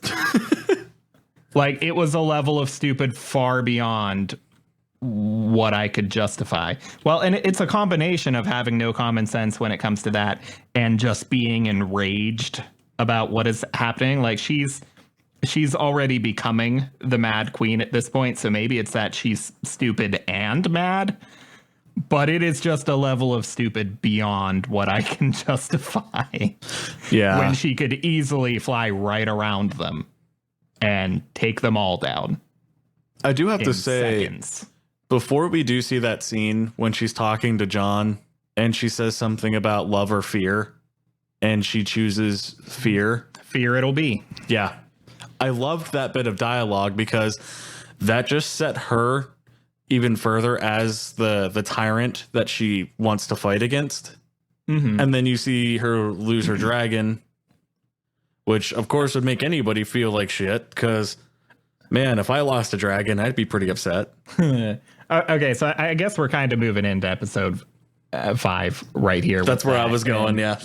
like it was a level of stupid far beyond what I could justify. Well, and it's a combination of having no common sense when it comes to that and just being enraged about what is happening. Like she's already becoming the Mad Queen at this point, so maybe it's that she's stupid and mad. but it is just a level of stupid beyond what I can justify. Yeah. When she could easily fly right around them and take them all down. I do have to say, seconds. Before we do see that scene when she's talking to John and she says something about love or fear, and she chooses fear. Fear it'll be. Yeah. I loved that bit of dialogue because that just set her even further as the tyrant that she wants to fight against. Mm-hmm. And then you see her lose her dragon, which of course would make anybody feel like shit because, man, if I lost a dragon, I'd be pretty upset. Okay, so I guess we're kind of moving into episode 5 right here. That's where I was going, yeah.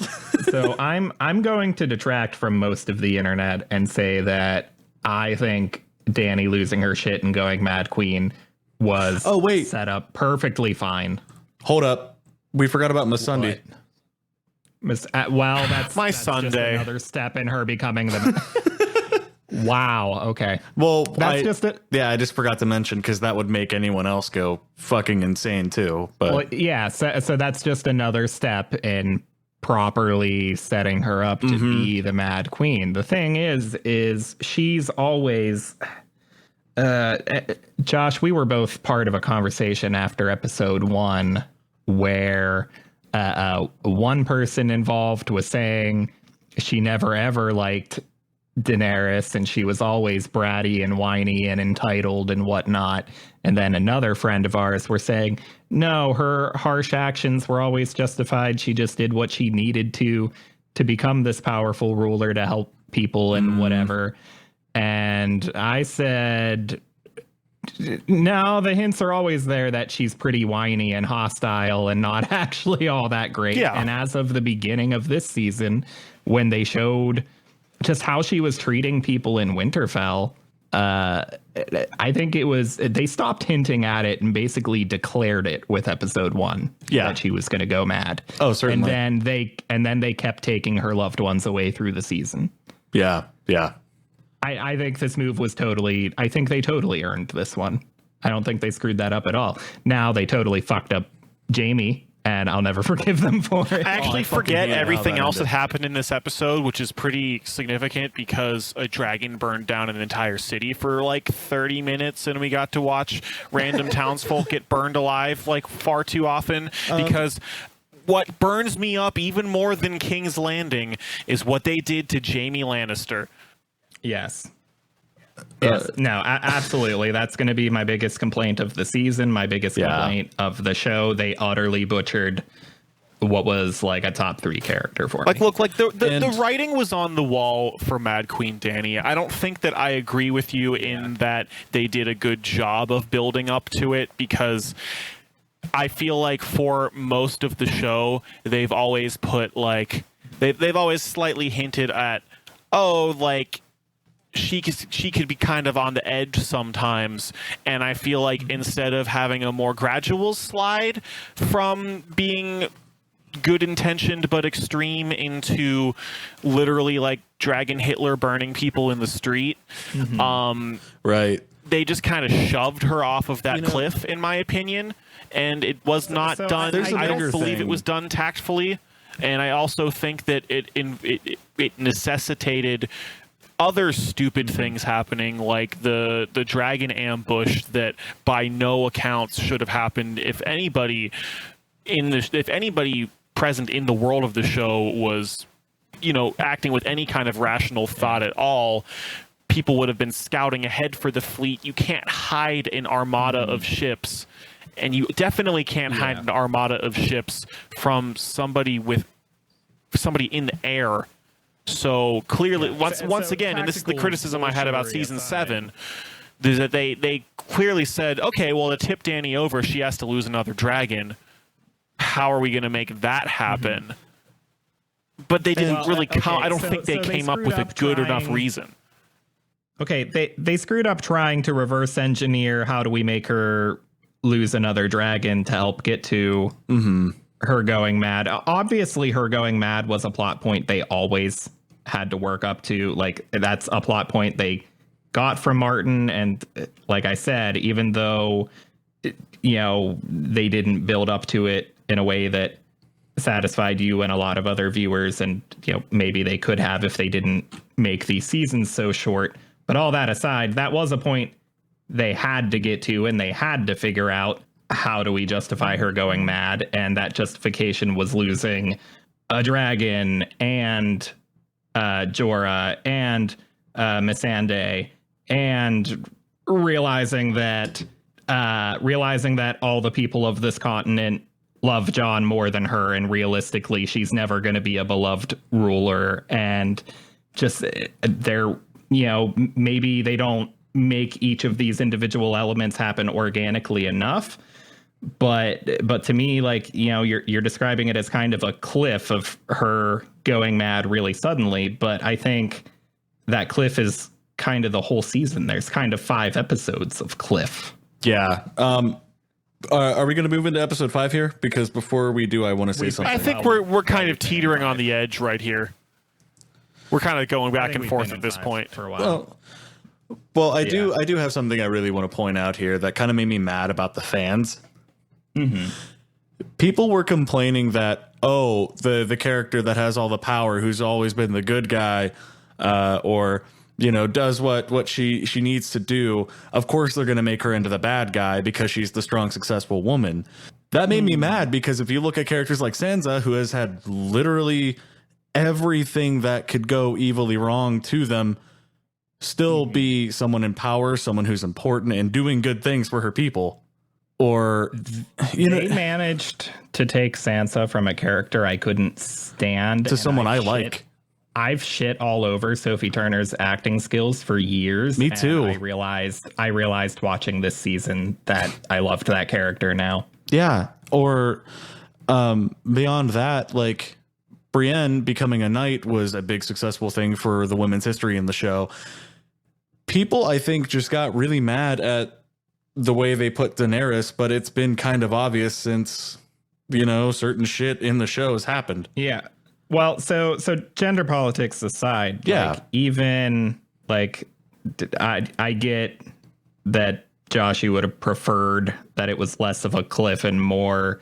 So I'm going to detract from most of the internet and say that I think Dany losing her shit and going Mad Queen was set up perfectly fine. Hold up. We forgot about Miss Sunday. Well, that's Sunday. Just another step in her becoming the... Wow. Okay. Well, that's just it. Yeah, I just forgot to mention because that would make anyone else go fucking insane too. But well, yeah, so that's just another step in properly setting her up to be the Mad Queen. The thing is she's always. Josh, we were both part of a conversation after episode 1 where one person involved was saying she never ever liked Daenerys and she was always bratty and whiny and entitled and whatnot. And then another friend of ours were saying, no, her harsh actions were always justified. She just did what she needed to become this powerful ruler to help people and whatever. And I said, no, the hints are always there that she's pretty whiny and hostile and not actually all that great. Yeah. And as of the beginning of this season, when they showed just how she was treating people in Winterfell, I think it was they stopped hinting at it and basically declared it with episode 1 that she was going to go mad. Oh, certainly. And then they kept taking her loved ones away through the season. Yeah. I think this move was I think they totally earned this one. I don't think they screwed that up at all. Now they totally fucked up Jaime, and I'll never forgive them for it. I actually forget everything else that happened in this episode, which is pretty significant because a dragon burned down an entire city for like 30 minutes, and we got to watch random townsfolk get burned alive like far too often because... What burns me up even more than King's Landing is what they did to Jaime Lannister. Yes. No, absolutely. That's going to be my biggest complaint of the season, my biggest complaint of the show. They utterly butchered what was like a top 3 character for me. Look, the writing was on the wall for Mad Queen Dany. I don't think that I agree with you in that they did a good job of building up to it because... I feel like for most of the show, they've always put like they've always slightly hinted at, she could be kind of on the edge sometimes, and I feel like instead of having a more gradual slide from being good intentioned but extreme into literally like Dragon Hitler burning people in the street, right? They just kind of shoved her off of that cliff, in my opinion. And it was not done. I don't believe it was done tactfully, and I also think that it necessitated other stupid things happening, like the dragon ambush that by no accounts should have happened. If anybody present in the world of the show was, acting with any kind of rational thought at all, people would have been scouting ahead for the fleet. You can't hide an armada of ships. And you definitely can't hide an armada of ships from somebody in the air. So clearly, once again, and this is the criticism I had about season 7, is that they clearly said, okay, well, to tip Dany over, she has to lose another dragon. How are we going to make that happen? But they didn't really I don't think they came up with a good enough reason. Okay, they screwed up trying to reverse engineer how do we make her lose another dragon to help get to her going mad. Obviously, her going mad was a plot point they always had to work up to. Like, that's a plot point they got from Martin. And like I said, even though they didn't build up to it in a way that satisfied you and a lot of other viewers. And, maybe they could have if they didn't make these seasons so short. But all that aside, that was a point they had to get to, and they had to figure out, how do we justify her going mad? And that justification was losing a dragon and Jorah and Missandei, and realizing that all the people of this continent love Jon more than her, and realistically she's never going to be a beloved ruler. And just maybe they don't make each of these individual elements happen organically enough, but to me, you're describing it as kind of a cliff of her going mad really suddenly, but I think that cliff is kind of the whole season. There's kind of 5 episodes of cliff. Yeah. Are we going to move into episode 5 here? Because before we do, I want to say something. I think we're kind of teetering on the edge right here. We're kind of going back and forth at this point for a while. Well, I do have something I really want to point out here that kind of made me mad about the fans. Mm-hmm. People were complaining that, the character that has all the power, who's always been the good guy, or does what she needs to do. Of course, they're going to make her into the bad guy because she's the strong, successful woman. That made me mad, because if you look at characters like Sansa, who has had literally everything that could go evilly wrong to them, still be someone in power, someone who's important and doing good things for her people. Or they managed to take Sansa from a character I couldn't stand to someone I like. I've shit all over Sophie Turner's acting skills for years. Me too. I realized watching this season that I loved that character now. Yeah. Or beyond that, Brienne becoming a knight was a big successful thing for the women's history in the show. People, I think, just got really mad at the way they put Daenerys, but it's been kind of obvious since, certain shit in the show has happened. Yeah. Well, so gender politics aside, yeah, even I get that Josh, you would have preferred that it was less of a cliff and more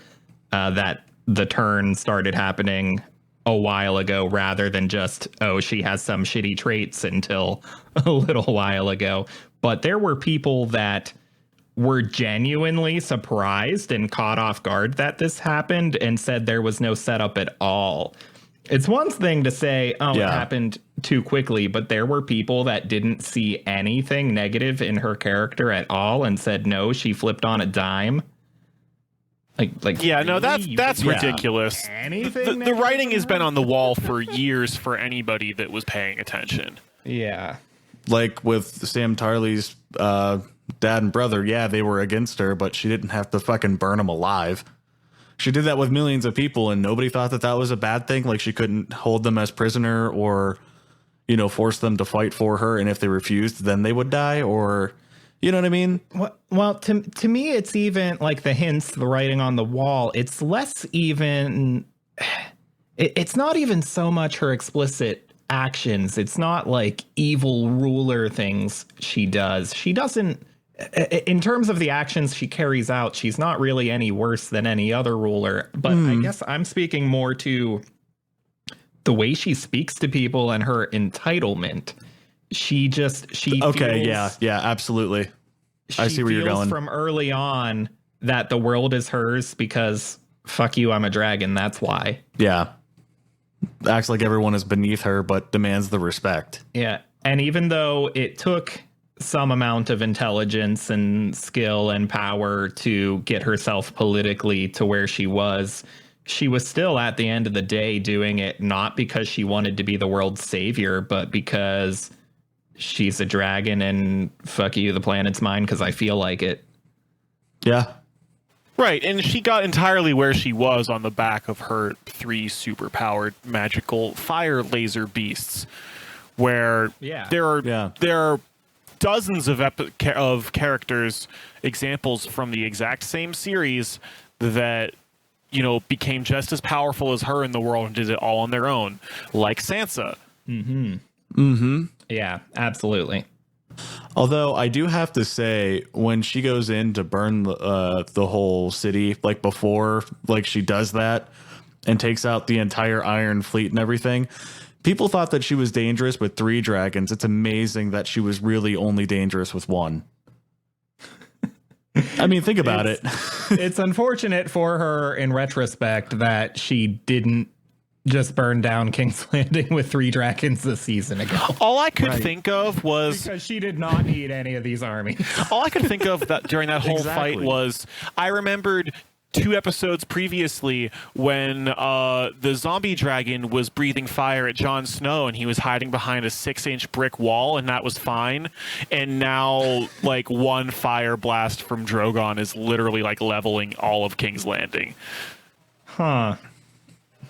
that the turn started happening a while ago, rather than just, she has some shitty traits until a little while ago. But there were people that were genuinely surprised and caught off guard that this happened, and said there was no setup at all. It's one thing to say, it happened too quickly, but there were people that didn't see anything negative in her character at all and said, no, she flipped on a dime. That's ridiculous. Anything the writing has been on the wall for years for anybody that was paying attention. Yeah. Like with Sam Tarley's dad and brother, they were against her, but she didn't have to fucking burn them alive. She did that with millions of people, and nobody thought that was a bad thing. Like, she couldn't hold them as prisoner or, force them to fight for her. And if they refused, then they would die, or, you know what I mean? Well, to me, it's even like the hints, the writing on the wall. It's less even. It's not even so much her explicit actions. It's not like evil ruler things she does. She doesn't. In terms of the actions she carries out, she's not really any worse than any other ruler. But I guess I'm speaking more to the way she speaks to people and her entitlement. She okay, feels, yeah, absolutely. I see where you're going. From early on that the world is hers because fuck you, I'm a dragon. That's why. Yeah. Acts like everyone is beneath her, but demands the respect. Yeah. And even though it took some amount of intelligence and skill and power to get herself politically to where she was still at the end of the day doing it not because she wanted to be the world's savior, but because she's a dragon and fuck you, the planet's mine because I feel like it. Yeah. Right, and she got entirely where she was on the back of her 3 super-powered magical fire laser beasts, where there are dozens of characters, examples from the exact same series that, became just as powerful as her in the world and did it all on their own, like Sansa. Yeah, absolutely. Although I do have to say, when she goes in to burn the whole city, like before, like she does that and takes out the entire Iron Fleet and everything, people thought that she was dangerous with 3 dragons. It's amazing that she was really only dangerous with 1. I mean, think about it. It's unfortunate for her in retrospect that she didn't just burn down King's Landing with 3 dragons this season ago. All I could think of was because she did not need any of these armies. all I could think of that during that whole fight was I remembered 2 episodes previously when the zombie dragon was breathing fire at Jon Snow and he was hiding behind a 6-inch brick wall and that was fine. And now like 1 fire blast from Drogon is literally like leveling all of King's Landing. Huh.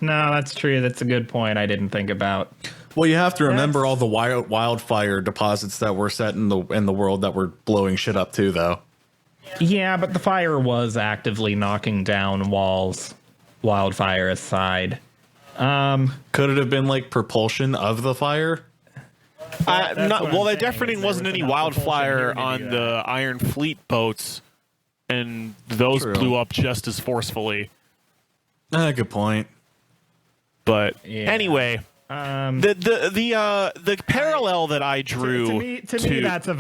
No, that's true. That's a good point I didn't think about. Well, you have to remember all the wildfire deposits that were set in the world that were blowing shit up too, though. Yeah, but the fire was actively knocking down walls, wildfire aside. Could it have been like propulsion of the fire? There definitely wasn't any wildfire on the Iron Fleet boats, and those blew up just as forcefully. Good point. But anyway, the parallel that I drew to me that's a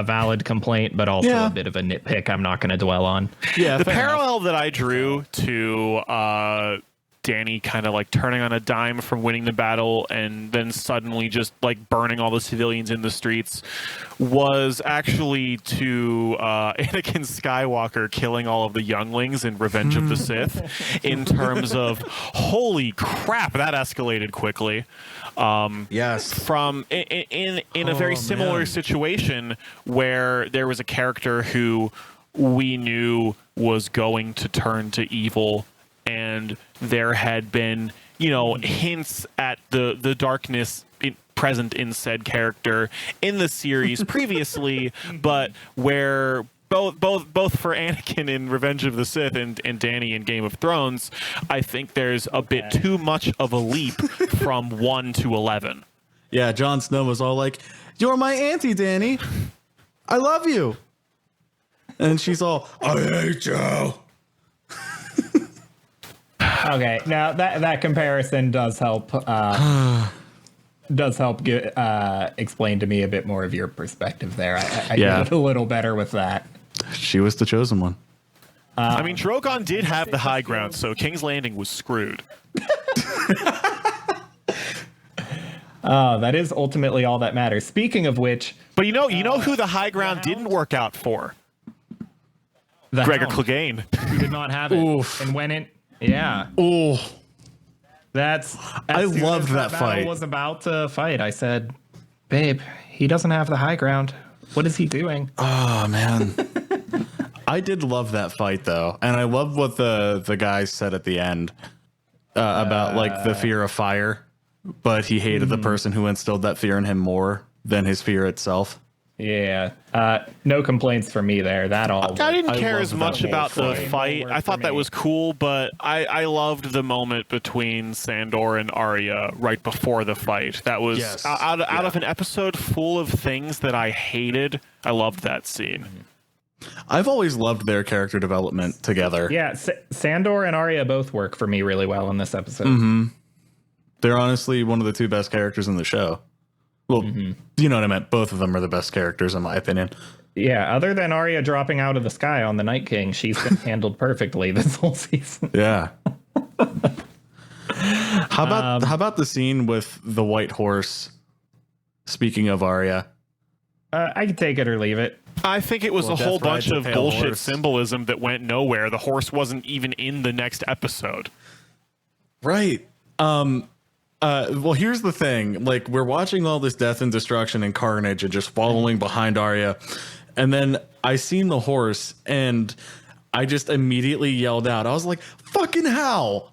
valid complaint, but also a bit of a nitpick I'm not going to dwell on. Yeah, the parallel that I drew to Dany kind of like turning on a dime from winning the battle and then suddenly just like burning all the civilians in the streets was actually to Anakin Skywalker killing all of the younglings in Revenge of the Sith in terms of holy crap, that escalated quickly. Yes. From in a very similar situation where there was a character who we knew was going to turn to evil, and there had been, hints at the darkness present in said character in the series previously, but where both for Anakin in Revenge of the Sith and Dany in Game of Thrones, I think there's a bit too much of a leap from 1 to 11. Yeah, Jon Snow was all like, "You're my auntie, Dany. I love you." And she's all, "I hate you." Okay, now that comparison does help explain to me a bit more of your perspective there. I get it a little better with that. She was the chosen one. I mean, Drogon did have the high ground, so King's Landing was screwed. That is ultimately all that matters. Speaking of which, but you know who the high ground didn't work out for? Gregor Clegane, who did not have it. Oof. And when it. Yeah. Oh, I loved that fight. Was about to fight. I said, "Babe, he doesn't have the high ground. What is he doing?" Oh man, I did love that fight though, and I love what the guys said at the end about like the fear of fire, but he hated the person who instilled that fear in him more than his fear itself. Yeah. No complaints from me there. I didn't care as much about the fight. I thought that was cool, but I loved the moment between Sandor and Arya right before the fight. That was out of an episode full of things that I hated. I loved that scene. I've always loved their character development together. Yeah, Sandor and Arya both work for me really well in this episode. Mm-hmm. They're honestly one of the 2 best characters in the show. Well, you know what I meant. Both of them are the best characters, in my opinion. Yeah, other than Arya dropping out of the sky on the Night King, she's been handled perfectly this whole season. Yeah. How about the scene with the white horse? Speaking of Arya, I could take it or leave it. I think it was a whole bunch of bullshit symbolism that went nowhere. The horse wasn't even in the next episode. Right. Well, here's the thing. Like, we're watching all this death and destruction and carnage and just following behind Arya. And then I seen the horse and I just immediately yelled out. I was like, fucking how?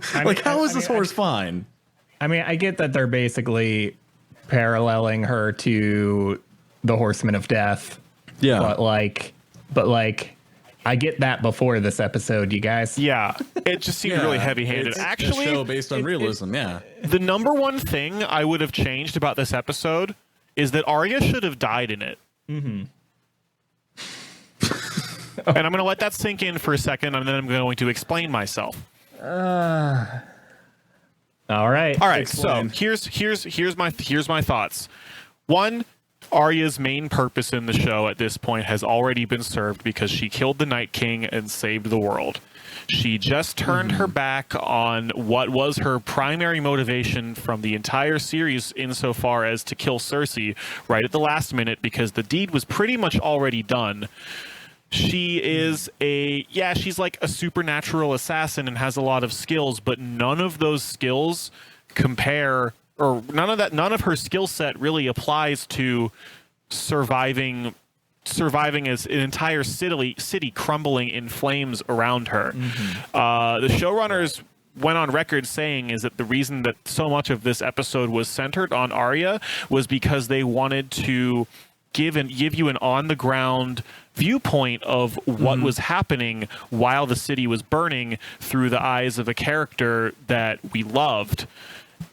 How is this horse fine? I mean, I get that they're basically paralleling her to the Horsemen of Death. Yeah. But I get that before this episode, you guys. Yeah, it just seemed really heavy-handed. It's actually, a show based on realism. The number one thing I would have changed about this episode is that Arya should have died in it. Mm-hmm. And I'm going to let that sink in for a second, and then I'm going to explain myself. All right. Explain. So here's my thoughts. One, Arya's main purpose in the show at this point has already been served because she killed the Night King and saved the world. She just turned her back on what was her primary motivation from the entire series insofar as to kill Cersei right at the last minute because the deed was pretty much already done. She is she's like a supernatural assassin and has a lot of skills, but none of those skills compare, or none of her skill set really applies to surviving as an entire city crumbling in flames around her. The showrunners went on record saying is that the reason that so much of this episode was centered on Arya was because they wanted to give you an on-the-ground viewpoint of what was happening while the city was burning through the eyes of a character that we loved.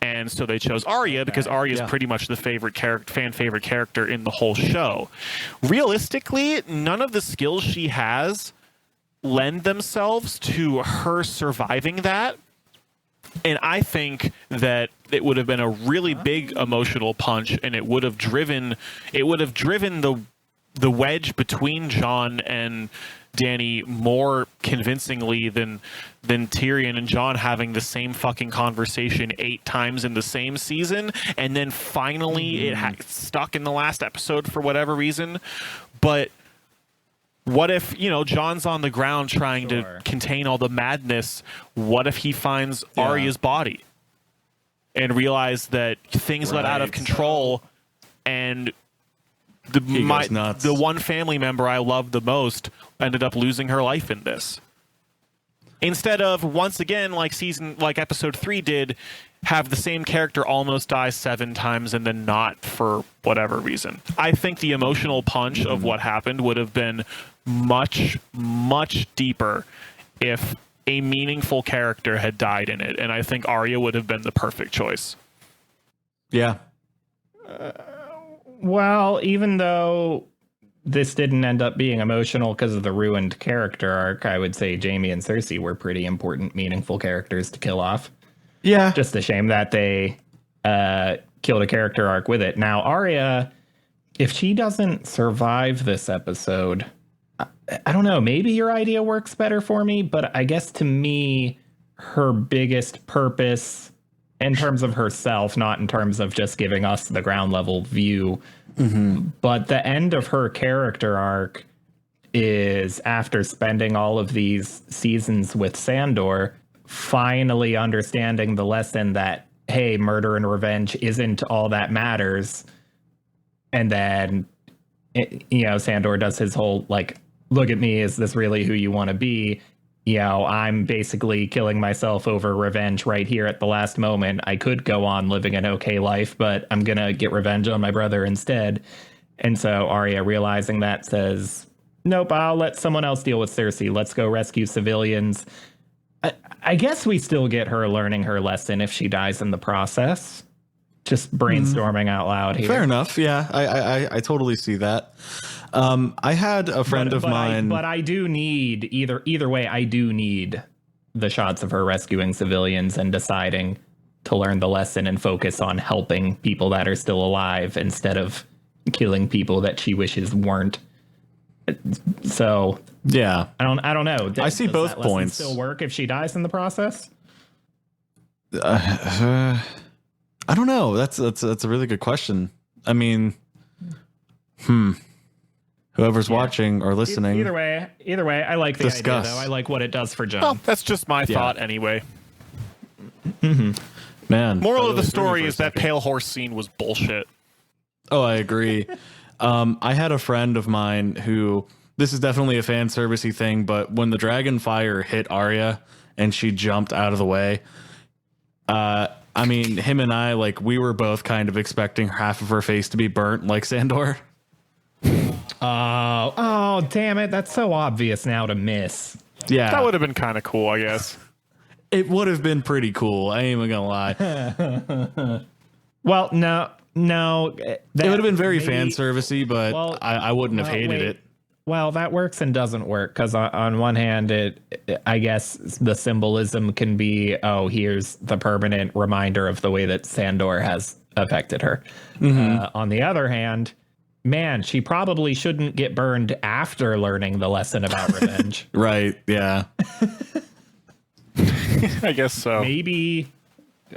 And so they chose Arya because Arya is pretty much the fan favorite character in the whole show. Realistically, none of the skills she has lend themselves to her surviving that. And I think that it would have been a really big emotional punch, and it would have driven the wedge between Jon and Dany more convincingly than Tyrion and Jon having the same fucking conversation 8 times in the same season, and then finally it stuck in the last episode for whatever reason. But what if, Jon's on the ground trying to contain all the madness? What if he finds Arya's body and realize that things got out of control, and the one family member I loved the most ended up losing her life in this? Instead of, once again, like episode 3 did, have the same character almost die 7 times and then not for whatever reason. I think the emotional punch of what happened would have been much, much deeper if a meaningful character had died in it, and I think Arya would have been the perfect choice. Yeah. Well, even though this didn't end up being emotional because of the ruined character arc, I would say Jaime and Cersei were pretty important, meaningful characters to kill off. Yeah. Just a shame that they killed a character arc with it. Now, Arya, if she doesn't survive this episode, I don't know, maybe your idea works better for me, but I guess to me, her biggest purpose in terms of herself, not in terms of just giving us the ground level view, but the end of her character arc is after spending all of these seasons with Sandor, finally understanding the lesson that, hey, murder and revenge isn't all that matters. And then, Sandor does his whole, look at me, is this really who you want to be? I'm basically killing myself over revenge right here at the last moment. I could go on living an okay life, but I'm going to get revenge on my brother instead. And so Arya, realizing that, says, nope, I'll let someone else deal with Cersei. Let's go rescue civilians. I guess we still get her learning her lesson if she dies in the process. Just brainstorming out loud here. Fair enough. Yeah, I totally see that. I had a friend of mine, but I do need either way. I do need the shots of her rescuing civilians and deciding to learn the lesson and focus on helping people that are still alive instead of killing people that she wishes weren't. So yeah, I don't know. I see both points. Still work if she dies in the process? I don't know. That's a really good question. I mean, whoever's watching or listening. Either way, I like the idea, though. I like what it does for Jon. Well, that's just my thought anyway. Man. Moral of the story is that pale horse scene was bullshit. Oh, I agree. I had a friend of mine who, this is definitely a fan servicey thing, but when the dragon fire hit Arya and she jumped out of the way, I mean, him and I, we were both kind of expecting half of her face to be burnt like Sandor. Oh, damn it. That's so obvious now to miss. Yeah. That would have been kind of cool, I guess. It would have been pretty cool. I ain't even gonna lie. Well, no. No, It would have been very fan servicey, but I wouldn't have hated it. Well, that works and doesn't work because on one hand, I guess the symbolism can be, oh, here's the permanent reminder of the way that Sandor has affected her. On the other hand, man, she probably shouldn't get burned after learning the lesson about revenge. Right. Yeah. I guess so. Maybe.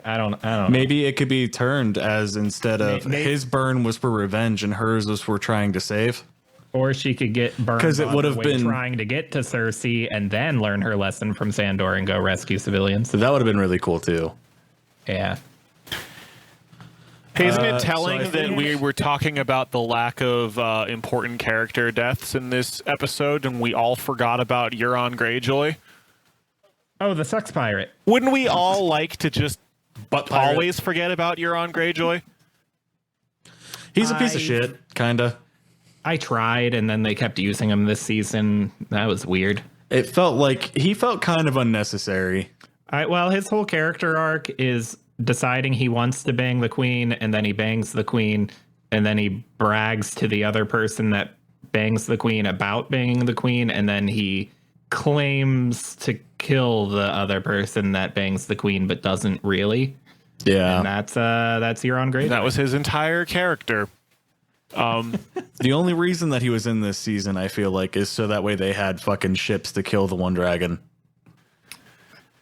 I don't know. Maybe it could be turned as instead of his burn was for revenge and hers was for trying to save. Or she could get burned because it would have been trying to get to Cersei and then learn her lesson from Sandor and go rescue civilians. So that would have been really cool too. Yeah. Hey, isn't it telling that we were talking about the lack of important character deaths in this episode and we all forgot about Euron Greyjoy? Oh, the sex pirate. Wouldn't we all like to just always forget about Euron Greyjoy? He's a piece of shit, kinda. I tried, and then they kept using him this season. That was weird. It felt like he felt kind of unnecessary. Well, his whole character arc is deciding he wants to bang the queen, and then he bangs the queen, and then he brags to the other person that bangs the queen about banging the queen, and then he claims to kill the other person that bangs the queen, but doesn't really. Yeah, and that's Euron Greyjoy. That was his entire character. The only reason that he was in this season, I feel like, is so that way they had fucking ships to kill the one dragon.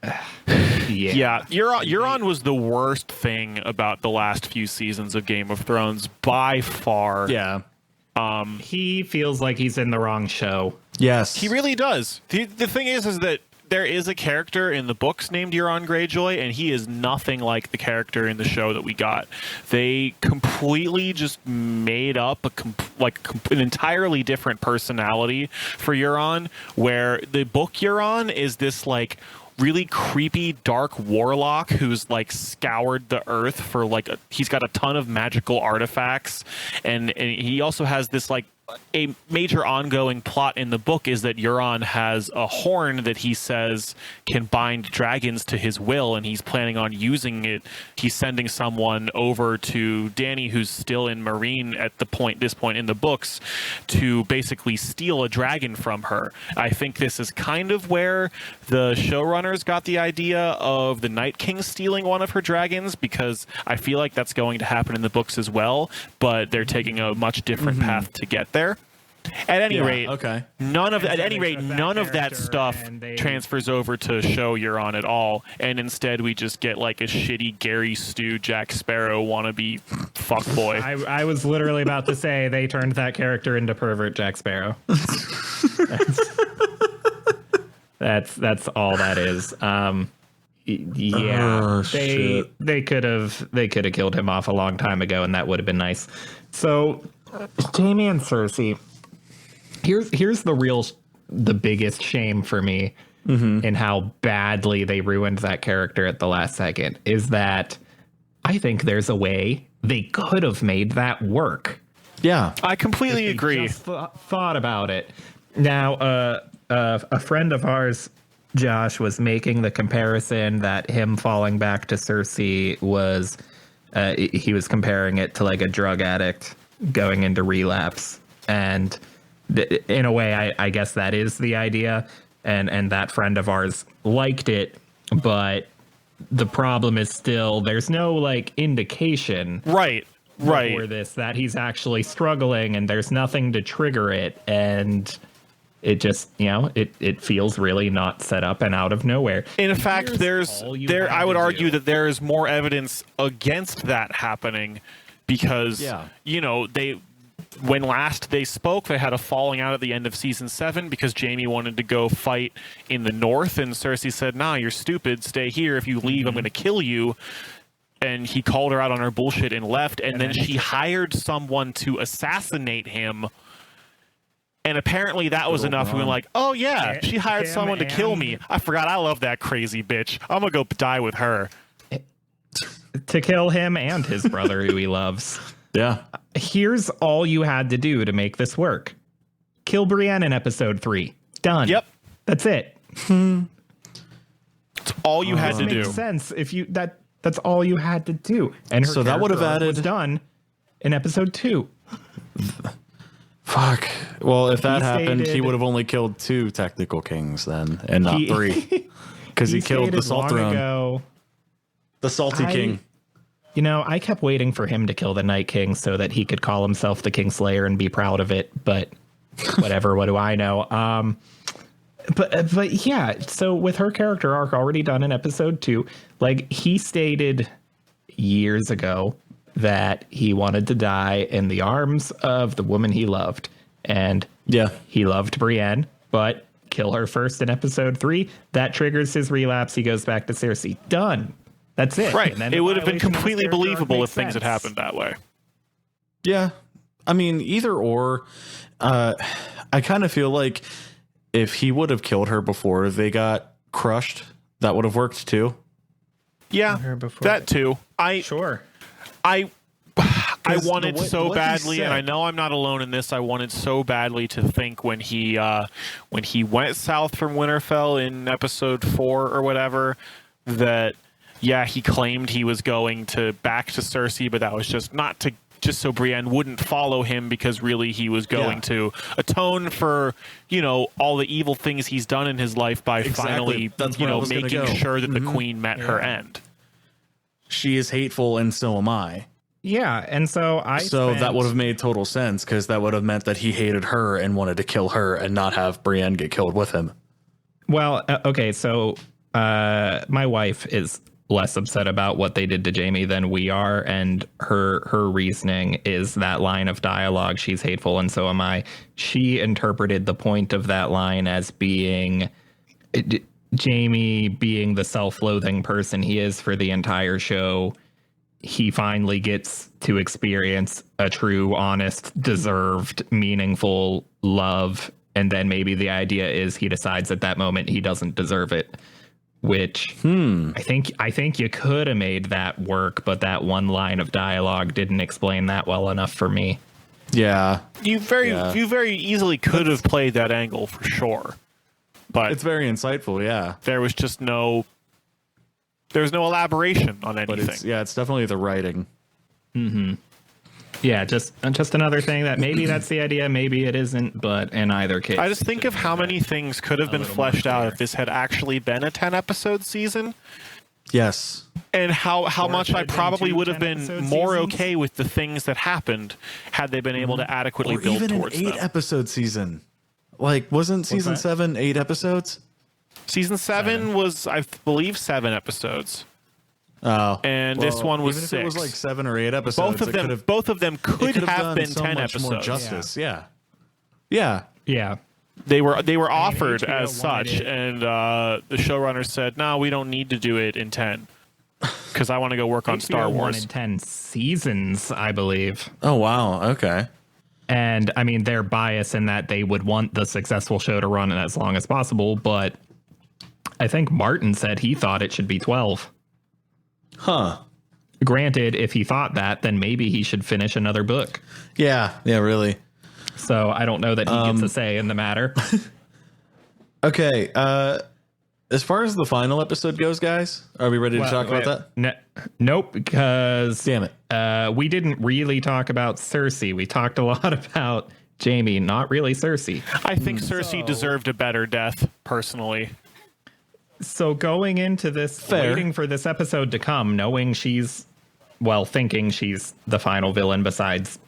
Yeah, Euron was the worst thing about the last few seasons of Game of Thrones by far. Yeah. He feels like he's in the wrong show. Yes. He really does. The thing is that there is a character in the books named Euron Greyjoy, and he is nothing like the character in the show that we got. They completely just made up an entirely different personality for Euron, where the book Euron is this like really creepy dark warlock who's like scoured the earth for he's got a ton of magical artifacts, and he also has this like a major ongoing plot in the book is that Euron has a horn that he says can bind dragons to his will, and he's planning on using it. He's sending someone over to Dany, who's still in Meereen at this point in the books, to basically steal a dragon from her. I think this is kind of where the showrunners got the idea of the Night King stealing one of her dragons, because I feel like that's going to happen in the books as well, but they're taking a much different path to get there. At any rate, none of that stuff transfers over to show Euron at all, and instead we just get like a shitty Gary Stu Jack Sparrow wannabe fuckboy. I was literally about to say they turned that character into pervert Jack Sparrow. That's all that is. Yeah, they could have killed him off a long time ago, and that would have been nice. So, Jaime and Cersei. Here's the biggest shame for me in how badly they ruined that character at the last second is that I think there's a way they could have made that work. Yeah, I completely agree. Just thought about it. Now, a friend of ours, Josh, was making the comparison that him falling back to Cersei was he was comparing it to like a drug addict going into relapse, and in a way, I guess that is the idea, and that friend of ours liked it, but the problem is still there's no like indication for this that he's actually struggling, and there's nothing to trigger it, and it just it feels really not set up and out of nowhere. In fact, I would argue that there is more evidence against that happening, because when last they spoke, they had a falling out at the end of season 7 because Jaime wanted to go fight in the north, and Cersei said, "Nah, you're stupid. Stay here. If you leave, I'm going to kill you." And he called her out on her bullshit and left, and then she hired someone to assassinate him. And apparently that was enough. We were like, "Oh yeah, she hired someone to kill me. I forgot I love that crazy bitch. I'm going to go die with her." To kill him and his brother who he loves. Yeah. Here's all you had to do to make this work. Kill Brienne in episode 3. Done. Yep. That's it. It's all you had to do. Makes sense if you that's all you had to do. And her so that would have added was done. in episode 2. Fuck. Well, if that happened, he stated- would have only killed 2 technical kings then, and not He- 3. Because he killed the stated Salt long Throne. ago, The Salty King. You know, I kept waiting for him to kill the Night King so that he could call himself the Kingslayer and be proud of it. But whatever, what do I know? But yeah, so with her character arc already done in episode 2, like he stated years ago that he wanted to die in the arms of the woman he loved. And Yeah. he loved Brienne, but kill her first in episode 3. That triggers his relapse. He goes back to Cersei. Done. That's it. Right. And then It the would have been violation of his completely character arc believable makes if things had sense. happened that way. Yeah. I mean, either or. I kind of feel like if he would have killed her before they got crushed, that would have worked too. Yeah, her before that too. Sure. I 'Cause wanted what so he badly, and said- I know I'm not alone in this. I wanted so badly to think when he went south from Winterfell in episode 4 or whatever, that yeah, he claimed he was going to back to Cersei, but that was just so Brienne wouldn't follow him, because really he was going to atone for, all the evil things he's done in his life by Exactly. finally, That's where I was gonna making go. sure that the queen met her end. She is hateful, and so am I. Yeah, and so that would have made total sense, because that would have meant that he hated her and wanted to kill her and not have Brienne get killed with him. Well, okay, so my wife is less upset about what they did to Jaime than we are, and her reasoning is that line of dialogue, she's hateful and so am I. She interpreted the point of that line as being Jaime being the self-loathing person he is for the entire show. He finally gets to experience a true, honest, deserved, meaningful love. And then maybe the idea is he decides at that moment he doesn't deserve it, which I think you could have made that work. But that one line of dialogue didn't explain that well enough for me. Yeah. You very easily could have played that angle for sure, but It's very insightful, yeah. there was just no elaboration on But anything. it's definitely the writing. Yeah, just another thing that maybe that's the idea, maybe it isn't. But in either case, I just think of how many things could have been fleshed out if this had actually been a 10-episode season, Yes. and how much it I had been probably 2 would have been 10-episode more seasons. okay with the things that happened had they been able to adequately Or build even an towards them. 8-episode season. Like, wasn't season that? 7 8 episodes? Season 7 was, I believe, 7 episodes. Oh. And this one was even if 6. it was like 7 or 8 episodes, Both of them could have done been so 10 much more episodes. justice. Yeah. Yeah. yeah. They were offered HBO as such, wanted it. and the showrunner said, "No, we don't need to do it in 10 because I want to go work on Star HBO Wars." wanted 10 seasons, I believe. Oh, wow. Okay. And I mean, they're biased in that they would want the successful show to run as long as possible. But I think Martin said he thought it should be 12. Huh. Granted, if he thought that, then maybe he should finish another book. Yeah. Yeah, really. So I don't know that he gets a say in the matter. Okay. As far as the final episode goes, guys, are we ready to talk about that? Nope, because Damn it. we didn't really talk about Cersei. We talked a lot about Jaime, not really Cersei. I think Cersei deserved a better death, personally. So going into this, Fair. waiting for this episode to come, knowing thinking she's the final villain besides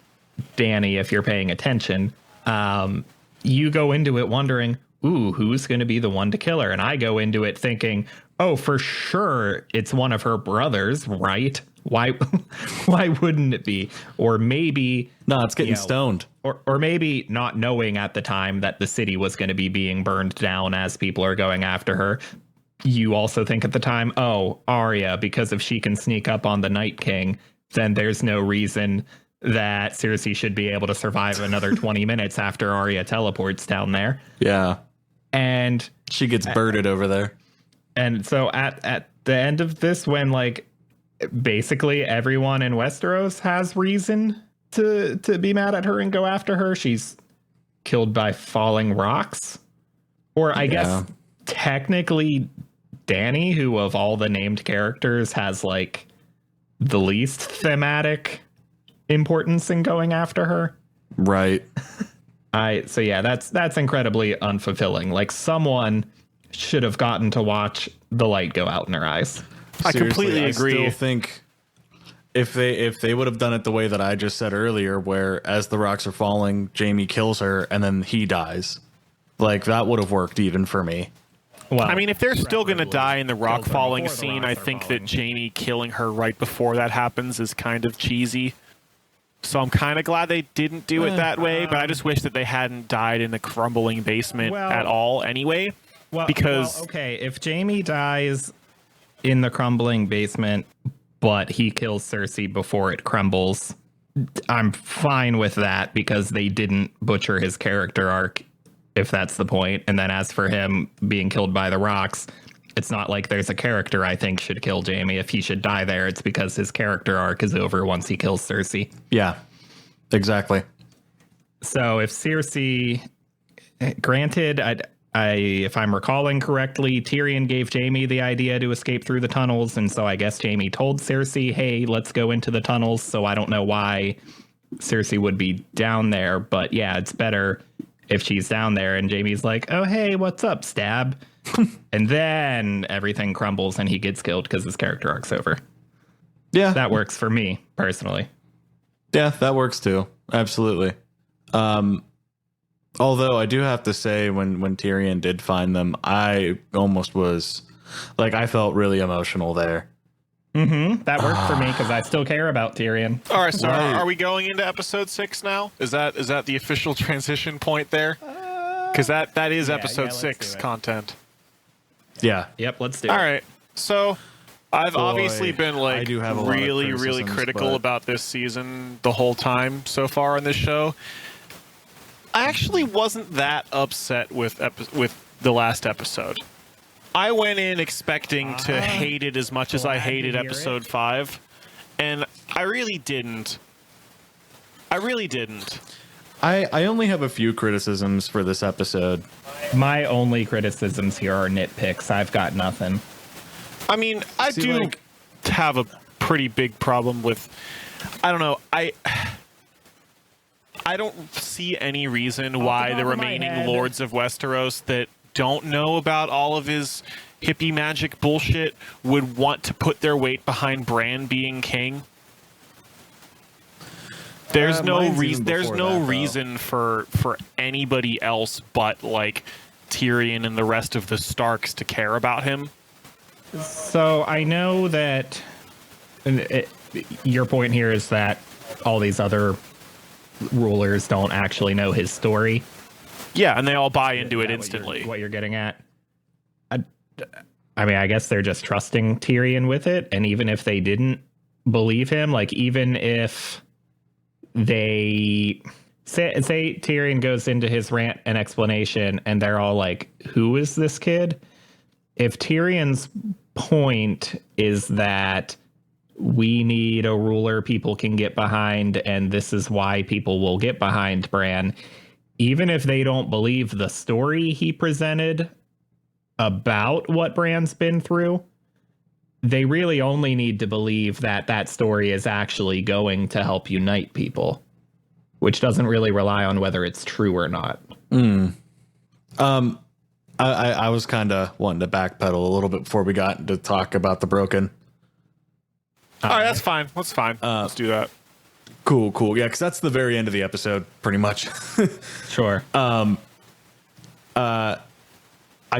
Dany, if you're paying attention, you go into it wondering, ooh, who's going to be the one to kill her? And I go into it thinking, oh, for sure, it's one of her brothers, right? Why wouldn't it be? Or maybe... No, it's getting stoned. Or maybe not knowing at the time that the city was going to be being burned down as people are going after her. You also think at the time, oh, Arya, because if she can sneak up on the Night King, then there's no reason that Cersei should be able to survive another 20 minutes after Arya teleports down there. Yeah. And She gets birded over there. and so at the end of this, when like basically everyone in Westeros has reason to be mad at her and go after her, she's killed by falling rocks. Or I guess technically Dany, who of all the named characters has like the least thematic importance in going after her. Right. So yeah, that's incredibly unfulfilling. Like, someone should have gotten to watch the light go out in her eyes. I completely agree. I still think if they would have done it the way that I just said earlier, where as the rocks are falling, Jamie kills her and then he dies, like that would have worked even for me. Well, I mean, if they're still going to die in the rock falling scene, I think that Jamie killing her right before that happens is kind of cheesy. So I'm kind of glad they didn't do it that way, but I just wish that they hadn't died in the crumbling basement at all anyway. Because okay, if Jamie dies in the crumbling basement, but he kills Cersei before it crumbles, I'm fine with that because they didn't butcher his character arc, if that's the point. And then as for him being killed by the rocks, it's not like there's a character I think should kill Jamie. If he should die there, it's because his character arc is over once he kills Cersei. Yeah, exactly. So if Cersei, granted, if I'm recalling correctly, Tyrion gave Jamie the idea to escape through the tunnels, and so I guess Jamie told Cersei, hey, let's go into the tunnels, so I don't know why Cersei would be down there, but yeah, it's better if she's down there and Jamie's like, oh, hey, what's up, stab? And then everything crumbles and he gets killed because his character arc's over. Yeah. That works for me, personally. Yeah, that works too. Absolutely. Although I do have to say, when Tyrion did find them, I almost was like, I felt really emotional there. Mm-hmm. That worked for me because I still care about Tyrion. All right, so are we going into episode 6 now? Is that the official transition point there? Because that is episode 6 content. Yeah. Yep, let's do it. All right. So I've obviously been like really critical about this season the whole time so far on this show. I actually wasn't that upset with the last episode. I went in expecting to hate it as much as I hated episode 5, and I really didn't. I only have a few criticisms for this episode. My only criticisms here are nitpicks. I've got nothing. I mean, I do have a pretty big problem with, I don't know, I don't see any reason why the remaining Lords of Westeros that don't know about all of his hippie magic bullshit would want to put their weight behind Bran being king. There's no reason for anybody else but like Tyrion and the rest of the Starks to care about him. So I know that your point here is that all these other rulers don't actually know his story. Yeah, and they all buy into it instantly. What you're getting at? I mean, I guess they're just trusting Tyrion with it, and even if they didn't believe him, like even if they say Tyrion goes into his rant and explanation and they're all like, who is this kid? If Tyrion's point is that we need a ruler people can get behind and this is why people will get behind Bran, even if they don't believe the story he presented about what Bran's been through, they really only need to believe that that story is actually going to help unite people, which doesn't really rely on whether it's true or not. I was kind of wanting to backpedal a little bit before we got to talk about the broken. All right, that's fine. That's fine. Let's do that. Cool. Yeah, because that's the very end of the episode, pretty much. Sure. I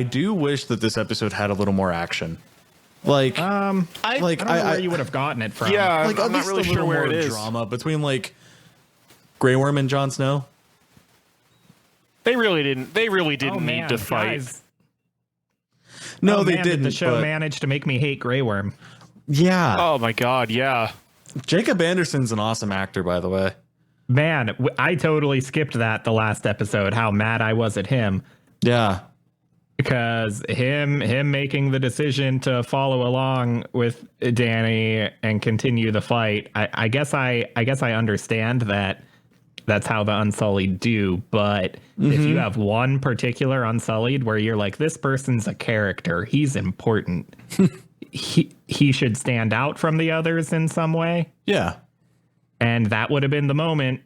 do wish that this episode had a little more action. Like, I don't know where you would have gotten it from. Yeah, like, I'm not really sure where it is. Drama between like Grey Worm and Jon Snow. They really didn't need to fight. Guys. No, they didn't. The show managed to make me hate Grey Worm. Yeah. Oh my god, yeah. Jacob Anderson's an awesome actor, by the way. Man, I totally skipped that the last episode, how mad I was at him. Yeah. Because him making the decision to follow along with Dany and continue the fight, I guess I understand that that's how the Unsullied do, but if you have one particular Unsullied where you're like, this person's a character, he's important, he should stand out from the others in some way. Yeah. And that would have been the moment.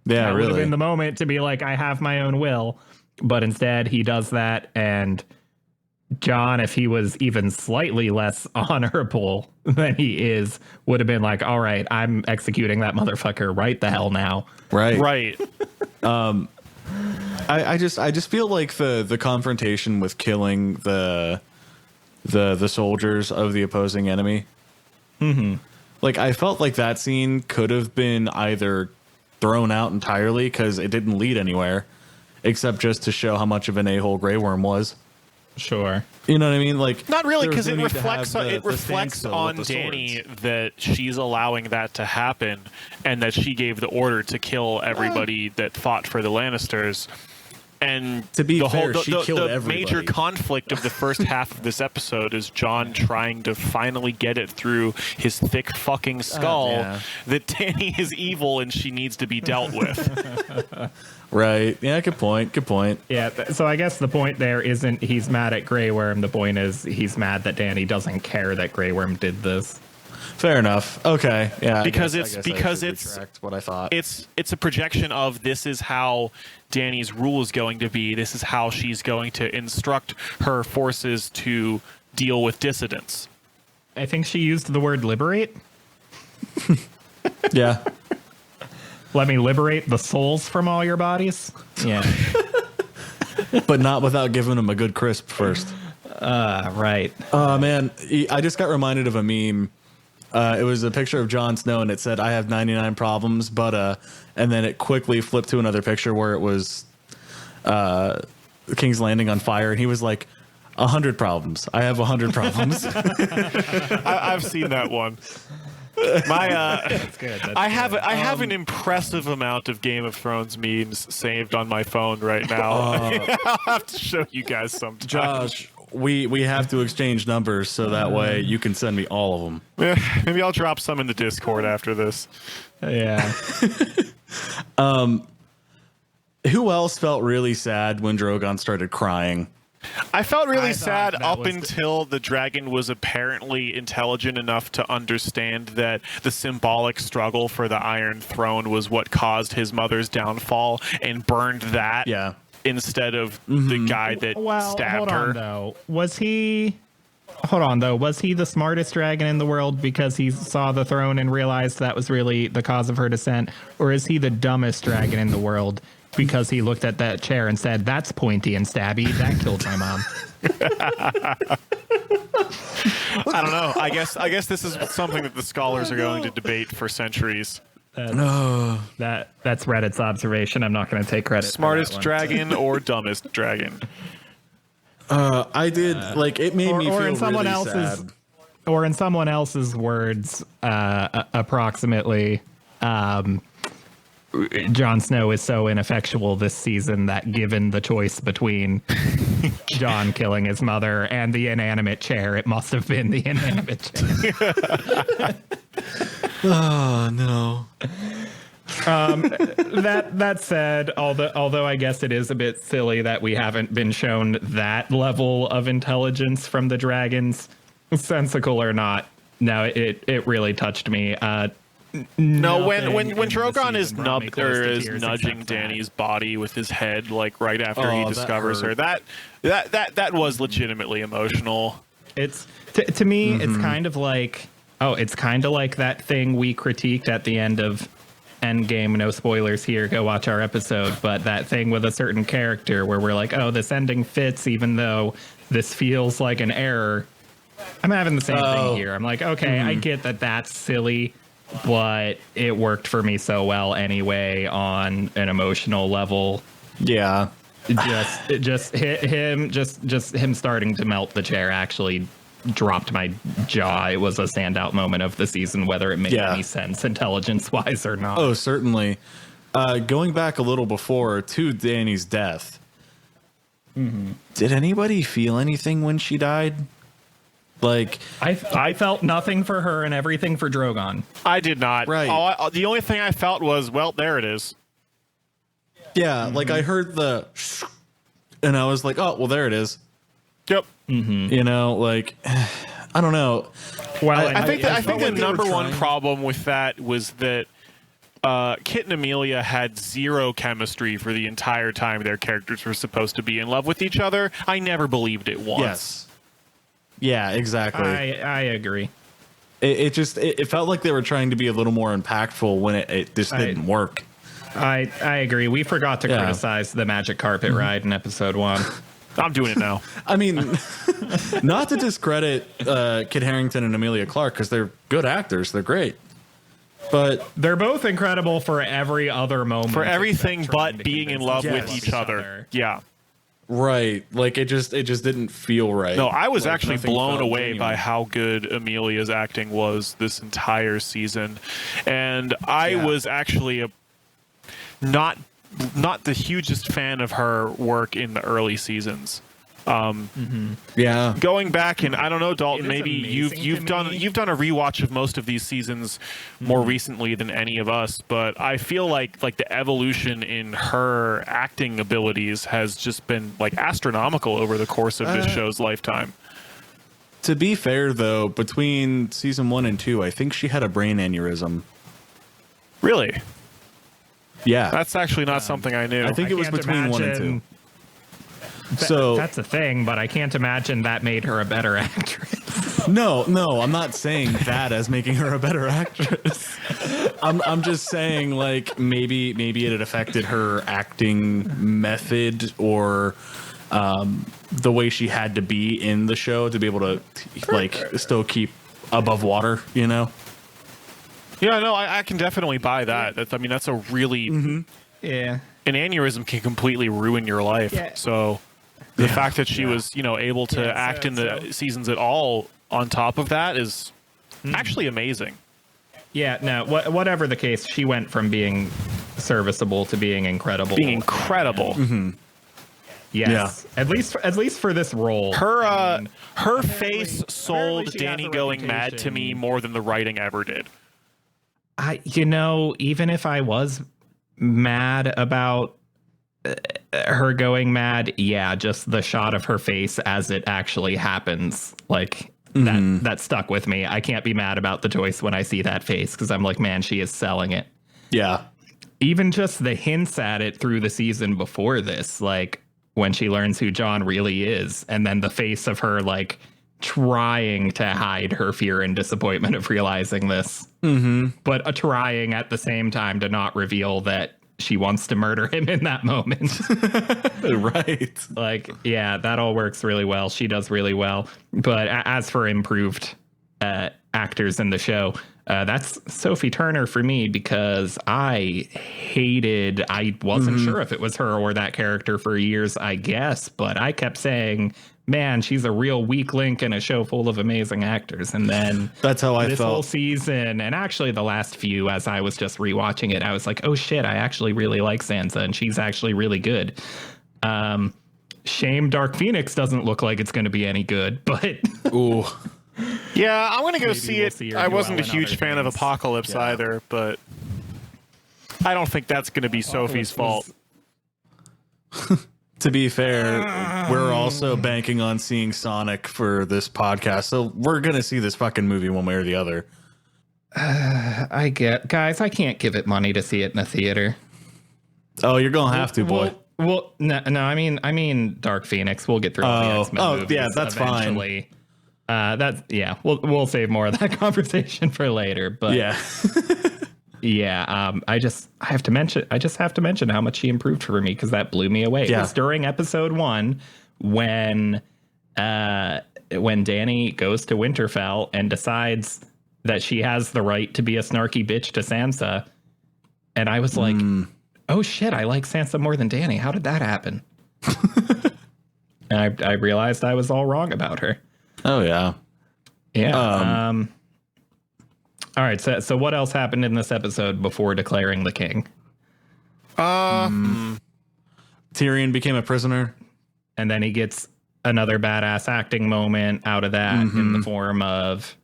Yeah, that would have really. been the moment to be like, I have my own will. But instead, he does that. And John, if he was even slightly less honorable than he is, would have been like, all right, I'm executing that motherfucker right the hell now. Right. I just feel like the confrontation with killing the soldiers of the opposing enemy. Mm-hmm. Like, I felt like that scene could have been either thrown out entirely because it didn't lead anywhere, except just to show how much of an a-hole Grey Worm was. Sure. You know what I mean? Like, Not really, there was because no it need to have reflects standstill on with the Dany swords. that she's allowing that to happen, and that she gave the order to kill everybody that fought for the Lannisters. And To be the fair, whole, she the killed everybody. major conflict of the first half of this episode is John trying to finally get it through his thick fucking skull yeah. that Dany is evil and she needs to be dealt with. Right. Yeah, good point. Good point. Yeah, so I guess the point there isn't he's mad at Grey Worm. The point is he's mad that Dany doesn't care that Grey Worm did this. Fair enough. Okay. Yeah. Because I it's- guess because I should it's- retract what I thought. It's a projection of this is how Dany's rule is going to be. This is how she's going to instruct her forces to deal with dissidents. I think she used the word liberate. Yeah. Let me liberate the souls from all your bodies. Yeah. But not without giving them a good crisp first. Right. Oh, man. I just got reminded of a meme. It was a picture of Jon Snow, and it said, I have 99 problems, but, and then it quickly flipped to another picture where it was King's Landing on fire, and he was like, 100 problems. I have 100 problems. I've seen that one. That's good. That's I have an impressive amount of Game of Thrones memes saved on my phone right now. I'll have to show you guys sometime. Josh, we have to exchange numbers so that way you can send me all of them. Maybe I'll drop some in the Discord after this. Yeah. Who else felt really sad when Drogon started crying? I felt really I thought sad that up was until the dragon was apparently intelligent enough to understand that the symbolic struggle for the Iron Throne was what caused his mother's downfall and burned that Yeah. instead of the guy that Well, stabbed hold her. on, though. Was he the smartest dragon in the world because he saw the throne and realized that was really the cause of her descent? Or is he the dumbest dragon in the world because he looked at that chair and said, that's pointy and stabby, that killed my mom? I don't know. I guess this is something that the scholars are going to debate for centuries. That's Reddit's observation. I'm not going to take credit. Smartest for that one. dragon or dumbest dragon? I did, like, it made me feel in someone really else's sad. or in someone else's words, approximately, Jon Snow is so ineffectual this season that given the choice between Jon killing his mother and the inanimate chair, it must have been the inanimate chair. Oh, no. That said, although I guess it is a bit silly that we haven't been shown that level of intelligence from the dragons, sensical or not, no, it really touched me. No, when Nothing in the Drogon is season brought me close to tears nudging except that. Dany's body with his head, like right after he Oh, that discovers her, hurt. that was legitimately emotional. It's to me, it's kind of like that thing we critiqued at the end of Endgame. No spoilers here. Go watch our episode. But that thing with a certain character where we're like, oh, this ending fits, even though this feels like an error. I'm having the same thing here. I'm like, okay, I get that that's silly, but it worked for me so well anyway on an emotional level. Yeah. Just him starting to melt the chair actually dropped my jaw. It was a standout moment of the season, whether it made any sense intelligence wise or not. Oh, certainly. Going back a little before to Dany's death, did anybody feel anything when she died? Like, I felt nothing for her and everything for Drogon. I did not. Right. The only thing I felt was, well, there it is. yeah, like I heard the and I was like, oh, well, there it is. Yep. You know, like, I don't know. Well, I think the like they were number one trying. problem with that was that Kit and Amelia had zero chemistry for the entire time their characters were supposed to be in love with each other. I never believed it once. Yes. Yeah, exactly. I agree. It felt like they were trying to be a little more impactful when it just didn't work. I agree. We forgot to criticize the magic carpet ride in episode 1. I'm doing it now. I mean, not to discredit Kit Harington and Amelia Clark, because they're good actors. They're great. But they're both incredible for every other moment. For everything but being in love with each other. Yeah. Right. Like, it just didn't feel right. No, I was like, actually blown away by how good Amelia's acting was this entire season. And I was actually not the hugest fan of her work in the early seasons. Yeah. Going back, and I don't know, Dalton, maybe you've done a rewatch of most of these seasons more recently than any of us, but I feel like the evolution in her acting abilities has just been like astronomical over the course of this show's lifetime. To be fair, though, between season 1 and 2, I think she had a brain aneurysm. Really? Yeah. That's actually not something I knew. I think it was between 1 and 2. So that's the thing, but I can't imagine that made her a better actress. No, I'm not saying that as making her a better actress. I'm just saying, like, maybe it had affected her acting method or the way she had to be in the show to be able to still keep above water, you know? Yeah, no, I can definitely buy that. That's a really Yeah. An aneurysm can completely ruin your life. Yeah. So the fact that she was, able to act in the seasons at all on top of that is actually amazing. Yeah, no, whatever the case, she went from being serviceable to being incredible. Yes. Yeah. At least for this role. Her face sold Danny going mad to me more than the writing ever did. Even if I was mad about her going mad, just the shot of her face as it actually happens, like that stuck with me. I can't be mad about the choice when I see that face, because I'm like, man, she is selling it. Yeah. Even just the hints at it through the season before this, like when she learns who John really is, and then the face of her like trying to hide her fear and disappointment of realizing this, but trying at the same time to not reveal that she wants to murder him in that moment. Right. Like, yeah, that all works really well. She does really well. But as for improved actors in the show, that's Sophie Turner for me, because I wasn't sure if it was her or that character for years, I guess, but I kept saying, man, she's a real weak link in a show full of amazing actors. And then that's how I felt this whole season, and actually the last few, as I was just rewatching it, I was like, oh shit, I actually really like Sansa, and she's actually really good. Shame Dark Phoenix doesn't look like it's going to be any good, but ooh. Yeah, I'm going to go see it. I wasn't a huge fan of Apocalypse either, but I don't think that's going to be Sophie's fault. To be fair, we're also banking on seeing Sonic for this podcast, so we're going to see this fucking movie one way or the other. Guys, I can't give it money to see it in a theater. Oh, you're going to have to, boy. Well, no, I mean Dark Phoenix. We'll get through all the X-Men movies. Yeah, that's eventually. Fine. We'll save more of that conversation for later, but I just have to mention how much she improved for me, because that blew me away. It was during episode 1 when Dany goes to Winterfell and decides that she has the right to be a snarky bitch to Sansa, and I was like, oh shit, I like Sansa more than Dany. How did that happen? And I realized I was all wrong about her. Oh yeah. All right, so what else happened in this episode before declaring the king? Tyrion became a prisoner, and then he gets another badass acting moment out of that in the form of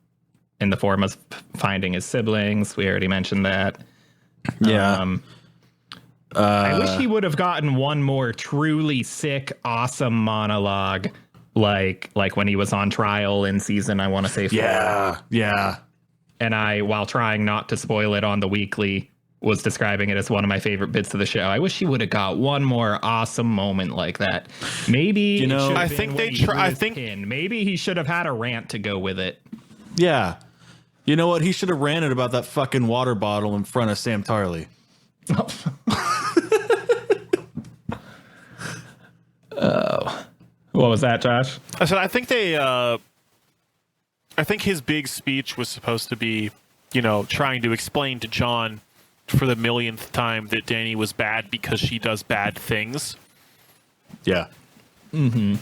finding his siblings. We already mentioned that. Yeah. I wish he would have gotten one more truly sick, awesome monologue, like when he was on trial in season, I want to say 4. Yeah. And while trying not to spoil it on the weekly, was describing it as one of my favorite bits of the show. I wish he would have got one more awesome moment like that. Maybe I think maybe he should have had a rant to go with it. Yeah. You know what? He should have ranted about that fucking water bottle in front of Sam Tarley. What was that, Josh? I said I think his big speech was supposed to be, trying to explain to John for the millionth time that Dany was bad because she does bad things. Yeah. Mm-hmm.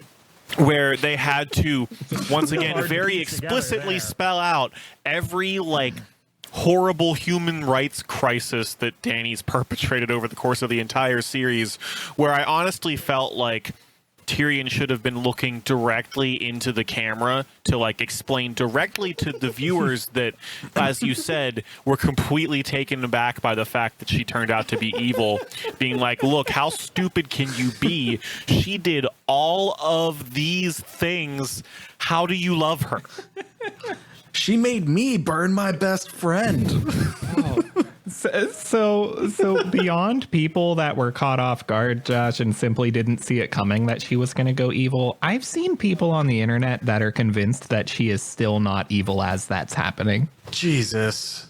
Where they had to, once again, very explicitly spell out every, horrible human rights crisis that Dany's perpetrated over the course of the entire series, where I honestly felt like Tyrion should have been looking directly into the camera to explain directly to the viewers that, as you said, were completely taken aback by the fact that she turned out to be evil, being like, look, how stupid can you be? She did all of these things. How do you love her? She made me burn my best friend. So beyond people that were caught off guard, Josh, and simply didn't see it coming that she was going to go evil, I've seen people on the internet that are convinced that she is still not evil as that's happening. Jesus.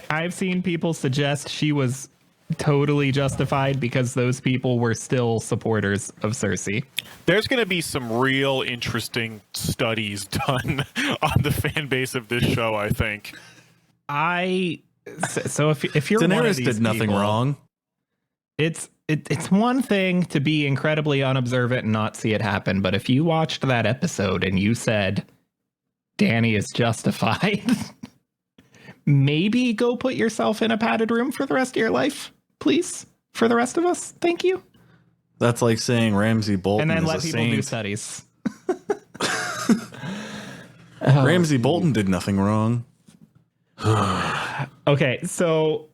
I've seen people suggest she was totally justified because those people were still supporters of Cersei. There's going to be some real interesting studies done on the fan base of this show, I think. So if you're Daenerys one of these did nothing people, wrong. It's one thing to be incredibly unobservant and not see it happen, but if you watched that episode and you said Dany is justified, maybe go put yourself in a padded room for the rest of your life, please. For the rest of us, thank you. That's like saying Ramsay Bolton And then is let a people saint. do studies. Ramsay Bolton did nothing wrong. Okay, so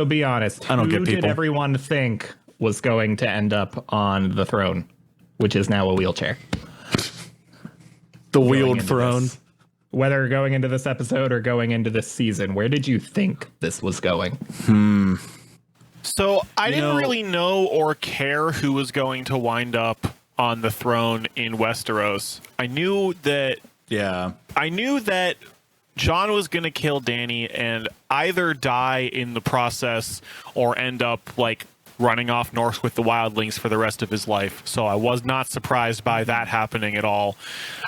be honest. I don't Who get people. did everyone think was going to end up on the throne, which is now a wheelchair? The wheeled throne. Whether going into this episode or going into this season, where did you think this was going? So I didn't really know or care who was going to wind up on the throne in Westeros. I knew that Jon was going to kill Dany and either die in the process or end up running off north with the wildlings for the rest of his life. So I was not surprised by that happening at all.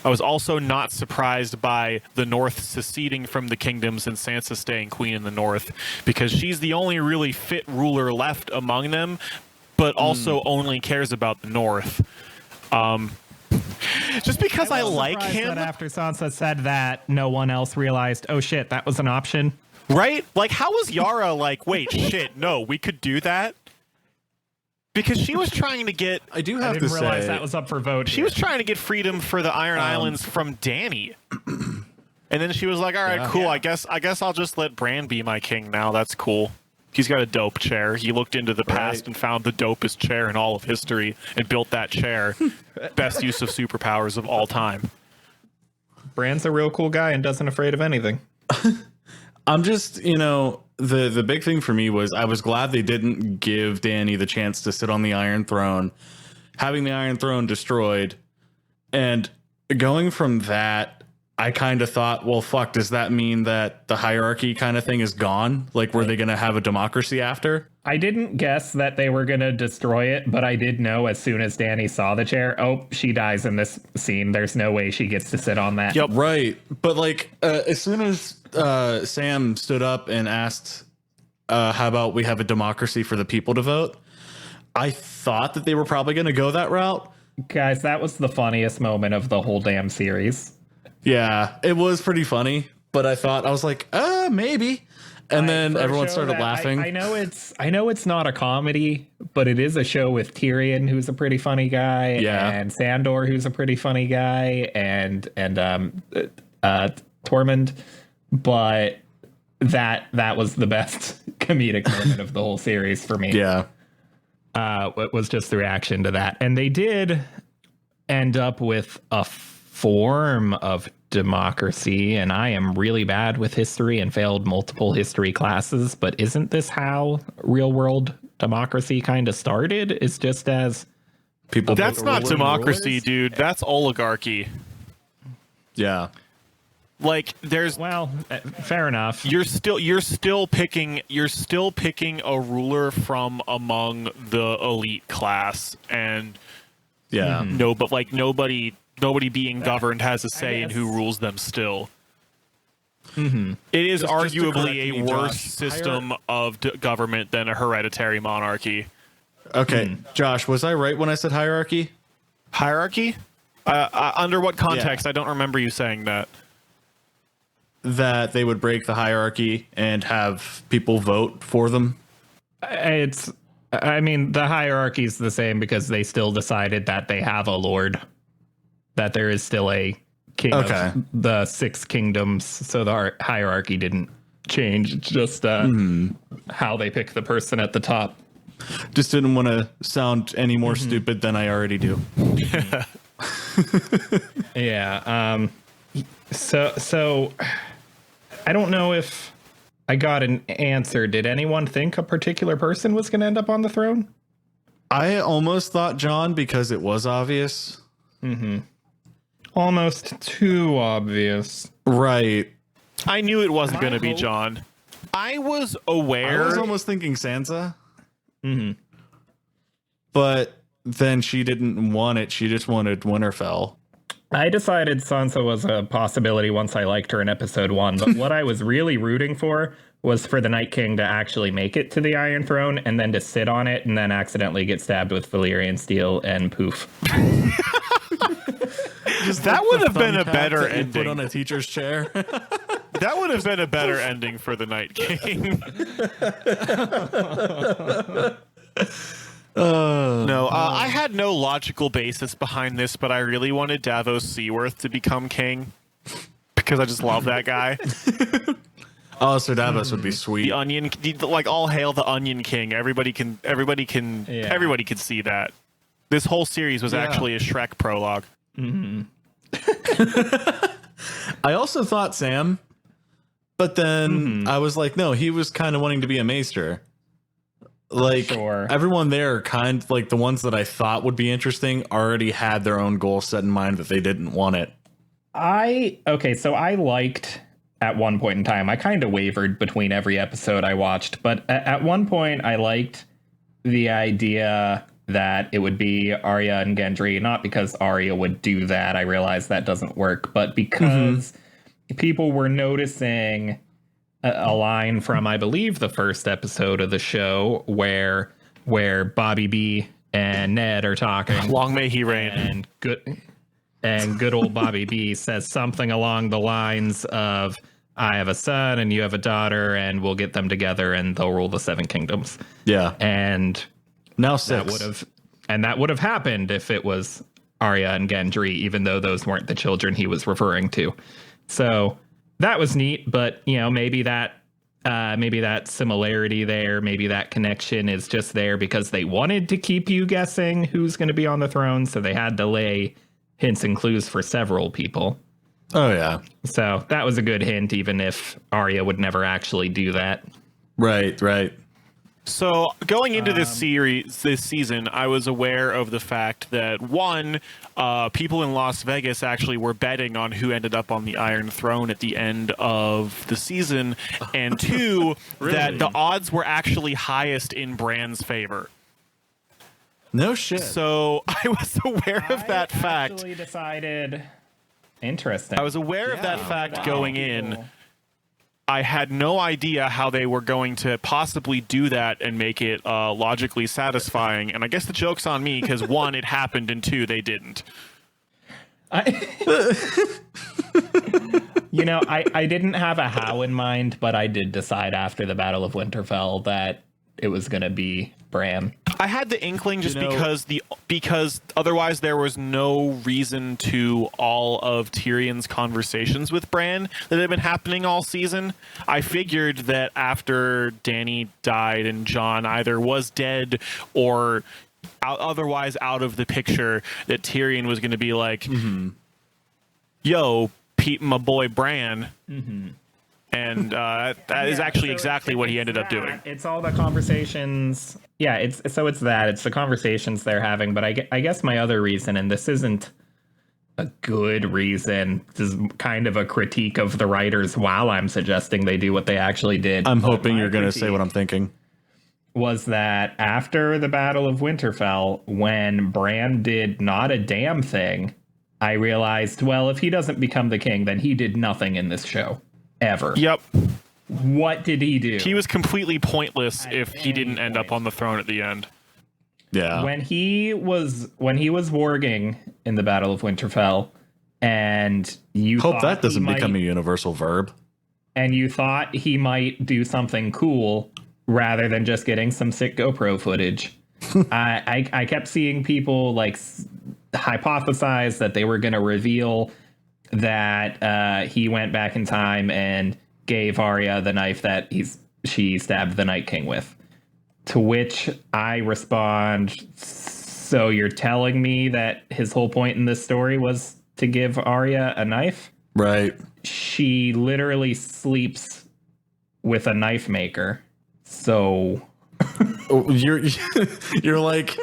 I was also not surprised by the north seceding from the kingdoms and Sansa staying queen in the north, because she's the only really fit ruler left among them, but also only cares about the north. Just because I like him. That after Sansa said that, no one else realized, oh shit, that was an option. Right? How was Yara wait, shit, no, we could do that? Because she was trying to get... I didn't realize that was up for vote. She was trying to get freedom for the Iron Islands from Dany. And then she was like, all right, cool, yeah. I guess I'll just let Bran be my king now. That's cool. He's got a dope chair. He looked into the past and found the dopest chair in all of history and built that chair. Best use of superpowers of all time. Bran's a real cool guy and doesn't afraid of anything. I'm just, the big thing for me was I was glad they didn't give Dany the chance to sit on the Iron Throne, having the Iron Throne destroyed, and going from that, I kind of thought, well, fuck, does that mean that the hierarchy kind of thing is gone? Were they going to have a democracy after? I didn't guess that they were going to destroy it, but I did know as soon as Dany saw the chair, oh, she dies in this scene. There's no way she gets to sit on that. Yep. Right. But as soon as Sam stood up and asked, how about we have a democracy for the people to vote? I thought that they were probably going to go that route. Guys, that was the funniest moment of the whole damn series. Yeah, it was pretty funny, but I was like, maybe. And then everyone started laughing. I know it's not a comedy, but it is a show with Tyrion, who's a pretty funny guy, and Sandor, who's a pretty funny guy, and Tormund. But that was the best comedic moment of the whole series for me. Yeah. It was just the reaction to that. And they did end up with a form of democracy, and I am really bad with history and failed multiple history classes, but isn't this how real world democracy kind of started? It's just as People. That's not democracy, rulers? dude. That's oligarchy. Yeah. Like there's fair enough. you're still picking a ruler from among the elite class, and Yeah. no, but like nobody being governed has a say in who rules them still. It is Just to arguably correct a me, worse Josh, system of government than a hereditary monarchy. Okay, Josh, was I right when I said hierarchy? Hierarchy? Under what context? Yeah. I don't remember you saying that. That they would break the hierarchy and have people vote for them? I mean, the hierarchy is the same because they still decided that they have a lord, that there is still a king of the 6 kingdoms. So the hierarchy didn't change. It's just how they pick the person at the top. Just didn't want to sound any more stupid than I already do. Yeah. So I don't know if I got an answer. Did anyone think a particular person was going to end up on the throne? I almost thought John because it was obvious. Almost too obvious. Right. I knew it wasn't going to be John. I was aware. I was almost thinking Sansa. But then she didn't want it. She just wanted Winterfell. I decided Sansa was a possibility once I liked her in episode 1, but what I was really rooting for was for the Night King to actually make it to the Iron Throne and then to sit on it and then accidentally get stabbed with Valyrian steel and poof. That would have been a better ending. Put on a teacher's chair. That would have been a better ending for the Night King. No, I had no logical basis behind this, but I really wanted Davos Seaworth to become king because I just love that guy. Oh, so Davos would be sweet. The Onion, like all hail the Onion King. Everybody can see that. This whole series was actually a Shrek prologue. I also thought Sam, but then I was like, no, he was kind of wanting to be a maester. Like everyone there, kind like the ones that I thought would be interesting, already had their own goal set in mind that they didn't want it. So I liked at one point in time, I kind of wavered between every episode I watched, but at one point I liked the idea that it would be Arya and Gendry, not because Arya would do that. I realize that doesn't work, but because people were noticing a line from, I believe, the first episode of the show where Bobby B and Ned are talking. Long may he reign. And good old Bobby B says something along the lines of, I have a son and you have a daughter and we'll get them together and they'll rule the 7 kingdoms. Yeah. And now 6. That would have happened if it was Arya and Gendry, even though those weren't the children he was referring to. So that was neat, but maybe that similarity there, maybe that connection is just there because they wanted to keep you guessing who's going to be on the throne, so they had to lay hints and clues for several people. Oh yeah. So that was a good hint, even if Arya would never actually do that. Right. So going into this season, I was aware of the fact that one, people in Las Vegas actually were betting on who ended up on the Iron Throne at the end of the season, and two, Really? that the odds were actually highest in Bran's favor. No shit. So I was aware of that fact. Actually decided. Interesting. I was aware of that fact going in. I had no idea how they were going to possibly do that and make it logically satisfying. And I guess the joke's on me because 1, it happened, and 2, they didn't. I didn't have a how in mind, but I did decide after the Battle of Winterfell that it was going to be Bran. I had the inkling just because otherwise there was no reason to all of Tyrion's conversations with Bran that had been happening all season. I figured that after Dany died and Jon either was dead or otherwise out of the picture, that Tyrion was going to be like, yo, my boy Bran. And that is actually exactly what he ended up doing. It's all the conversations. Yeah, it's that. It's the conversations they're having. But I guess my other reason, and this isn't a good reason, this is kind of a critique of the writers while I'm suggesting they do what they actually did. I'm hoping you're going to say what I'm thinking. Was that after the Battle of Winterfell, when Bran did not a damn thing, I realized, well, if he doesn't become the king, then he did nothing in this show. Ever. Yep. What did he do? He was completely pointless if he didn't end up on the throne at the end. Yeah. When he was warging in the Battle of Winterfell, and you hope that doesn't become a universal verb. And you thought he might do something cool rather than just getting some sick GoPro footage. I kept seeing people like hypothesize that they were going to reveal that he went back in time and gave Arya the knife that she stabbed the Night King with. To which I respond, so you're telling me that his whole point in this story was to give Arya a knife? Right. She literally sleeps with a knife maker. So you're like,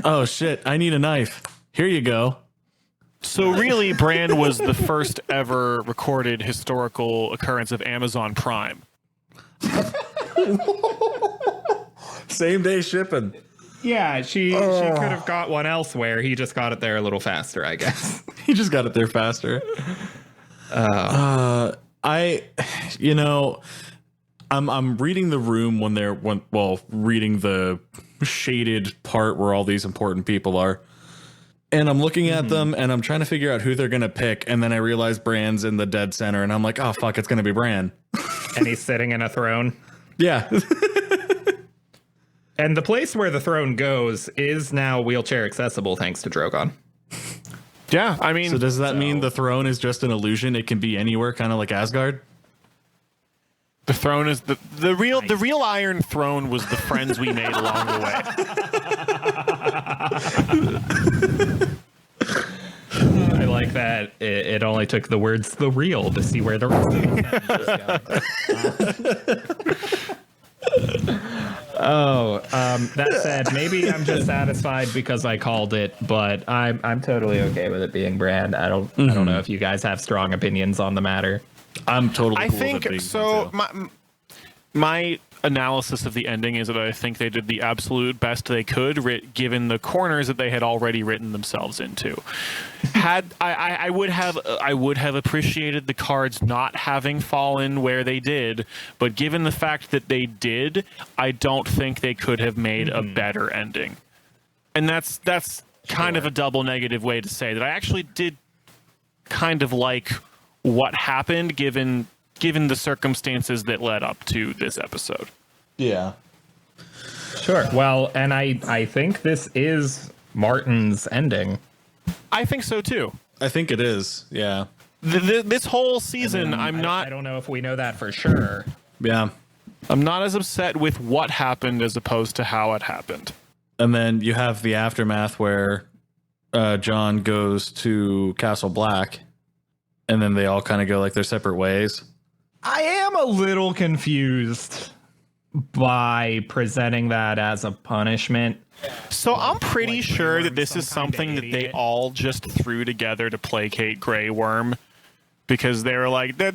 oh shit, I need a knife. Here you go. So really, Bran was the first ever recorded historical occurrence of Amazon Prime. Same day shipping. Yeah, she could have got one elsewhere. He just got it there a little faster, I guess. He just got it there faster. I'm reading the room reading the shaded part where all these important people are. And I'm looking at them and I'm trying to figure out who they're going to pick. And then I realize Bran's in the dead center and I'm like, oh, fuck, it's going to be Bran. And he's sitting in a throne. Yeah. And the place where the throne goes is now wheelchair accessible thanks to Drogon. Yeah, I mean... So does that mean the throne is just an illusion? It can be anywhere, kind of like Asgard? The throne is the real Iron Throne was the friends we made along the way. I like that. It only took the words "the real" to see where the rest of the that said, maybe I'm just satisfied because I called it, but I'm totally okay with it being Bran. I don't know if you guys have strong opinions on the matter. I'm totally. I think so. My analysis of the ending is that I think they did the absolute best they could, given the corners that they had already written themselves into. I would have appreciated the cards not having fallen where they did, but given the fact that they did, I don't think they could have made a better ending. And that's kind of a double negative way to say that. I actually did kind of like what happened given the circumstances that led up to this episode. Yeah. Sure. Well, and I think this is Martin's ending. I think so too. I think it is. Yeah. This whole season, I don't know if we know that for sure. Yeah. I'm not as upset with what happened as opposed to how it happened. And then you have the aftermath where Jon goes to Castle Black, and then they all kind of go like their separate ways. I am a little confused by presenting that as a punishment. So I'm pretty sure that this is something that they all just threw together to placate Grey Worm, because they were like, there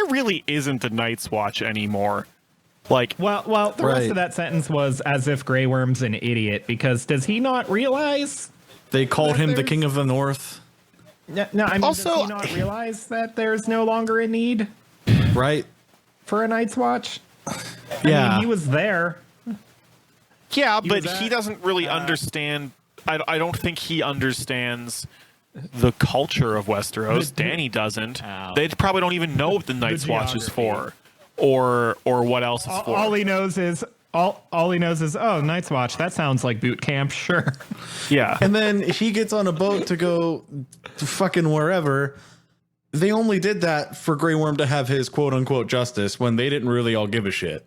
really isn't a Night's Watch anymore. Like, well, the rest of that sentence was as if Grey Worm's an idiot, because does he not realize they called him the King of the North? No, I mean, also, does he not realize that there's no longer a need? Right. For a Night's Watch? Yeah. I mean, he was there. Yeah, but he doesn't really understand. I don't think he understands the culture of Westeros. Danny doesn't. They probably don't even know what the Night's Watch is for, or what else is for. All he knows is oh, Night's Watch. That sounds like boot camp. Sure. Yeah. And then he gets on a boat to go to fucking wherever. They only did that for Grey Worm to have his quote unquote justice when they didn't really all give a shit.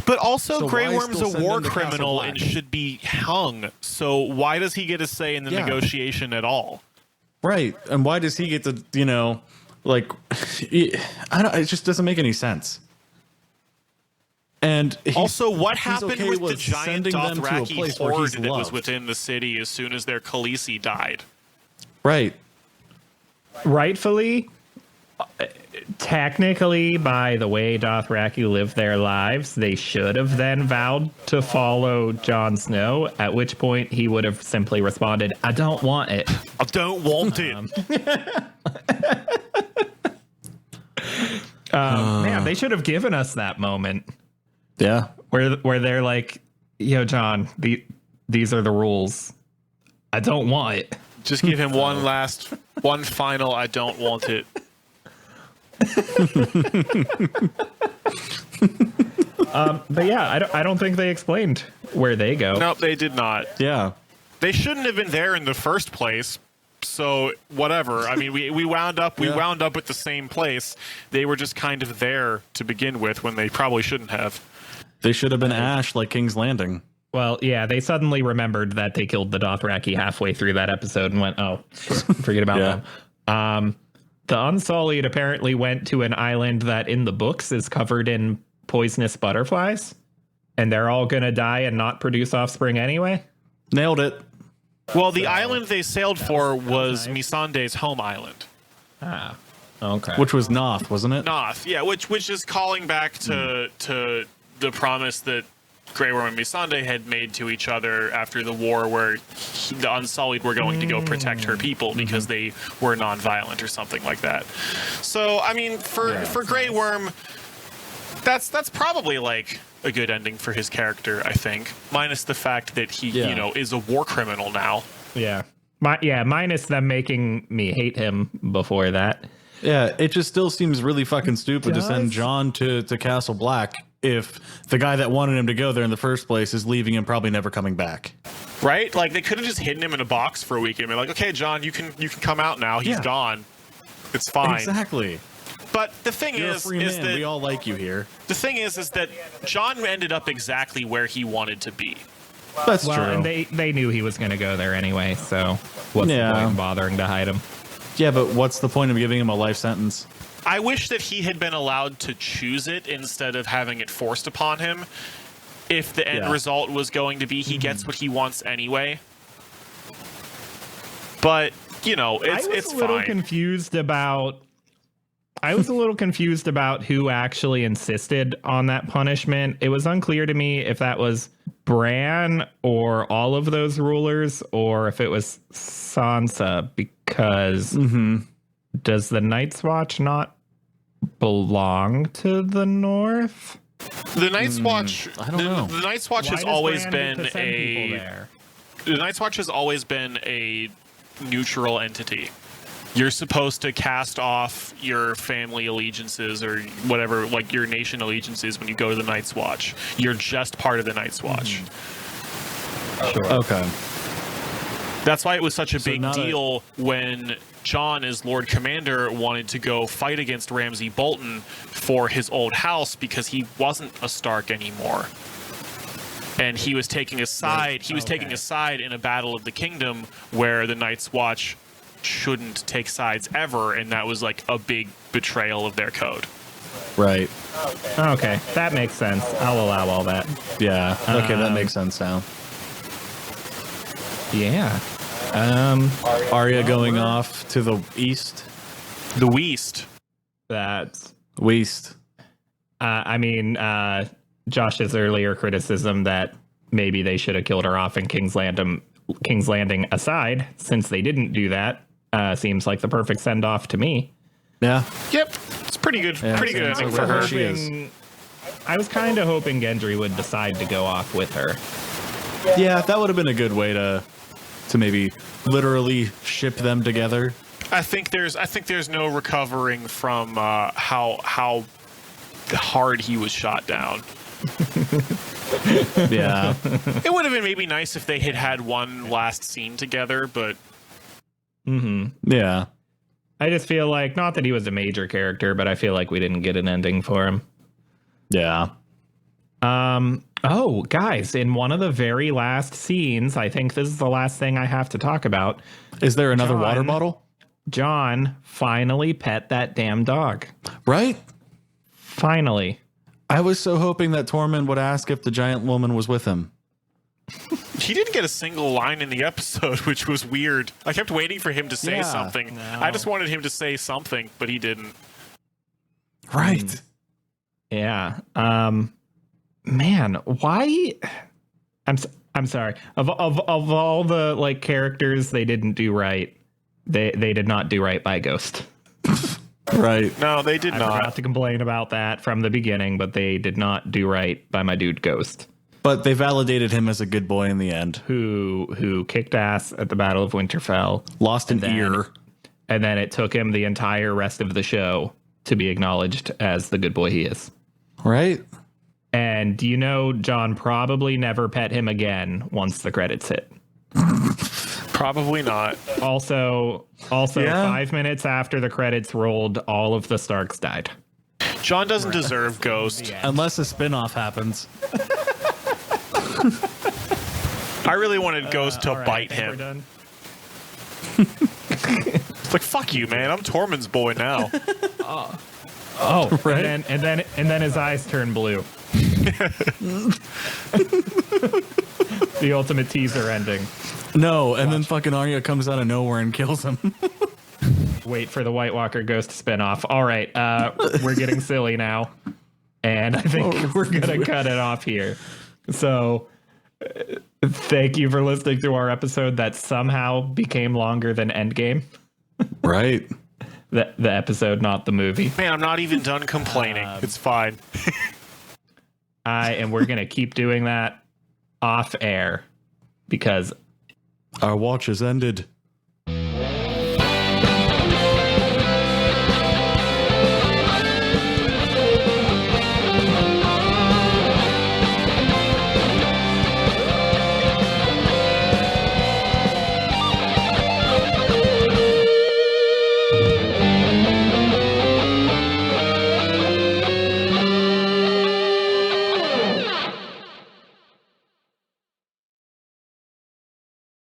But also, So Grey why Worm's still a send war him to Castle criminal Black? and should be hung. So why does he get a say in the negotiation at all? Right. And why does he get to, Like, it just doesn't make any sense. And also, what happened okay with the giant Dothraki horde that was loved. within the city as soon as their Khaleesi died? Right. Rightfully, technically, by the way Dothraki live their lives, they should have then vowed to follow Jon Snow, at which point he would have simply responded, I don't want it. I don't want it. Man, they should have given us that moment. Yeah. Where they're like, yo, John, these are the rules. I don't want it. Just give him one final, I don't want it. But yeah, I don't think they explained where they go. Nope, they did not. Yeah. They shouldn't have been there in the first place. So whatever. I mean, we wound up at the same place. They were just kind of there to begin with when they probably shouldn't have. They should have been Ash like King's Landing. Well, yeah, they suddenly remembered that they killed the Dothraki halfway through that episode and went, oh, forget about them. The Unsullied apparently went to an island that in the books is covered in poisonous butterflies, and they're all going to die and not produce offspring anyway. Nailed it. Well, the island they sailed for was Missandei's home island. Ah, okay. Which was Noth, wasn't it? Noth, yeah, which is calling back to the promise that Grey Worm and Missandei had made to each other after the war, where the Unsullied were going to go protect her people because they were non-violent or something like that. So, I mean, for Grey Worm, that's probably like a good ending for his character, I think. Minus the fact that he, is a war criminal now. Yeah. Minus them making me hate him before that. Yeah, it just still seems really fucking stupid to send Jon to Castle Black if the guy that wanted him to go there in the first place is leaving and probably never coming back. Right? Like, they could have just hidden him in a box for a week and been like, okay, Jon, you can come out now. He's gone. It's fine. Exactly. But the thing is that we all like you here. The thing is that Jon ended up exactly where he wanted to be. That's true. And they knew he was going to go there anyway, so what's the point in bothering to hide him? Yeah, but what's the point of giving him a life sentence? I wish that he had been allowed to choose it instead of having it forced upon him. If the end result was going to be he gets what he wants anyway. But, it's fine. I was a little confused about who actually insisted on that punishment. It was unclear to me if that was Bran or all of those rulers, or if it was Sansa, because does the Night's Watch not belong to the North? The Night's Watch, I don't know. The Night's Watch has always been The Night's Watch has always been a neutral entity. You're supposed to cast off your family allegiances or whatever, like your nation allegiances when you go to the Night's Watch. You're just part of the Night's Watch. Sure. Okay. That's why it was such a big deal when Jon, as Lord Commander, wanted to go fight against Ramsay Bolton for his old house because he wasn't a Stark anymore. And he was taking a side. He was taking a side in a battle of the kingdom where the Night's Watch shouldn't take sides ever, and that was like a big betrayal of their code. Right. Okay, that makes sense. I'll allow all that. Yeah. Okay, that makes sense now. Yeah. Arya going off to the east. The West. That's West. Josh's earlier criticism that maybe they should have killed her off in King's Landing aside, since they didn't do that, seems like the perfect send off to me. Yeah. Yep. It's pretty good. Yeah, pretty good ending for her. I was kind of hoping Gendry would decide to go off with her. Yeah, that would have been a good way to maybe literally ship them together. I think there's no recovering from how hard he was shot down. Yeah. It would have been maybe nice if they had had one last scene together, but Yeah. I just feel like, not that he was a major character, but I feel like we didn't get an ending for him. Yeah. Oh, guys, in one of the very last scenes, I think this is the last thing I have to talk about. Is there another Jon. water bottle? John finally pet that damn dog. Right? Finally. I was so hoping that Tormund would ask if the giant woman was with him. He didn't get a single line in the episode, which was weird. I kept waiting for him to say something. No. I just wanted him to say something, but he didn't. Right. Yeah. Man, why? I'm sorry. Of all the like characters they didn't do right, they did not do right by Ghost. Right. No, they did I not. forgot to complain about that from the beginning, but they did not do right by my dude Ghost, But they validated him as a good boy in the end. who kicked ass at the Battle of Winterfell, Lost an ear. and then it took him the entire rest of the show to be acknowledged as the good boy he is. Right? And John probably never pet him again once the credits hit. Probably not. Also, Yeah. 5 minutes after the credits rolled, all of the Starks died. John doesn't deserve Ghost. Unless a spinoff happens. I really wanted Ghost to All right, bite I think we're him. done. It's like, fuck you, man. I'm Tormund's boy now. Oh, Right. and then his eyes turn blue. The ultimate teaser ending. No, and then fucking Arya comes out of nowhere and kills him. Wait for the White Walker Ghost spinoff. All right, we're getting silly now, and I think we're gonna cut it off here. So, thank you for listening to our episode that somehow became longer than Endgame. Right. The episode, not the movie. Man, I'm not even done complaining. It's fine. And we're gonna keep doing that off air because Our watch has ended.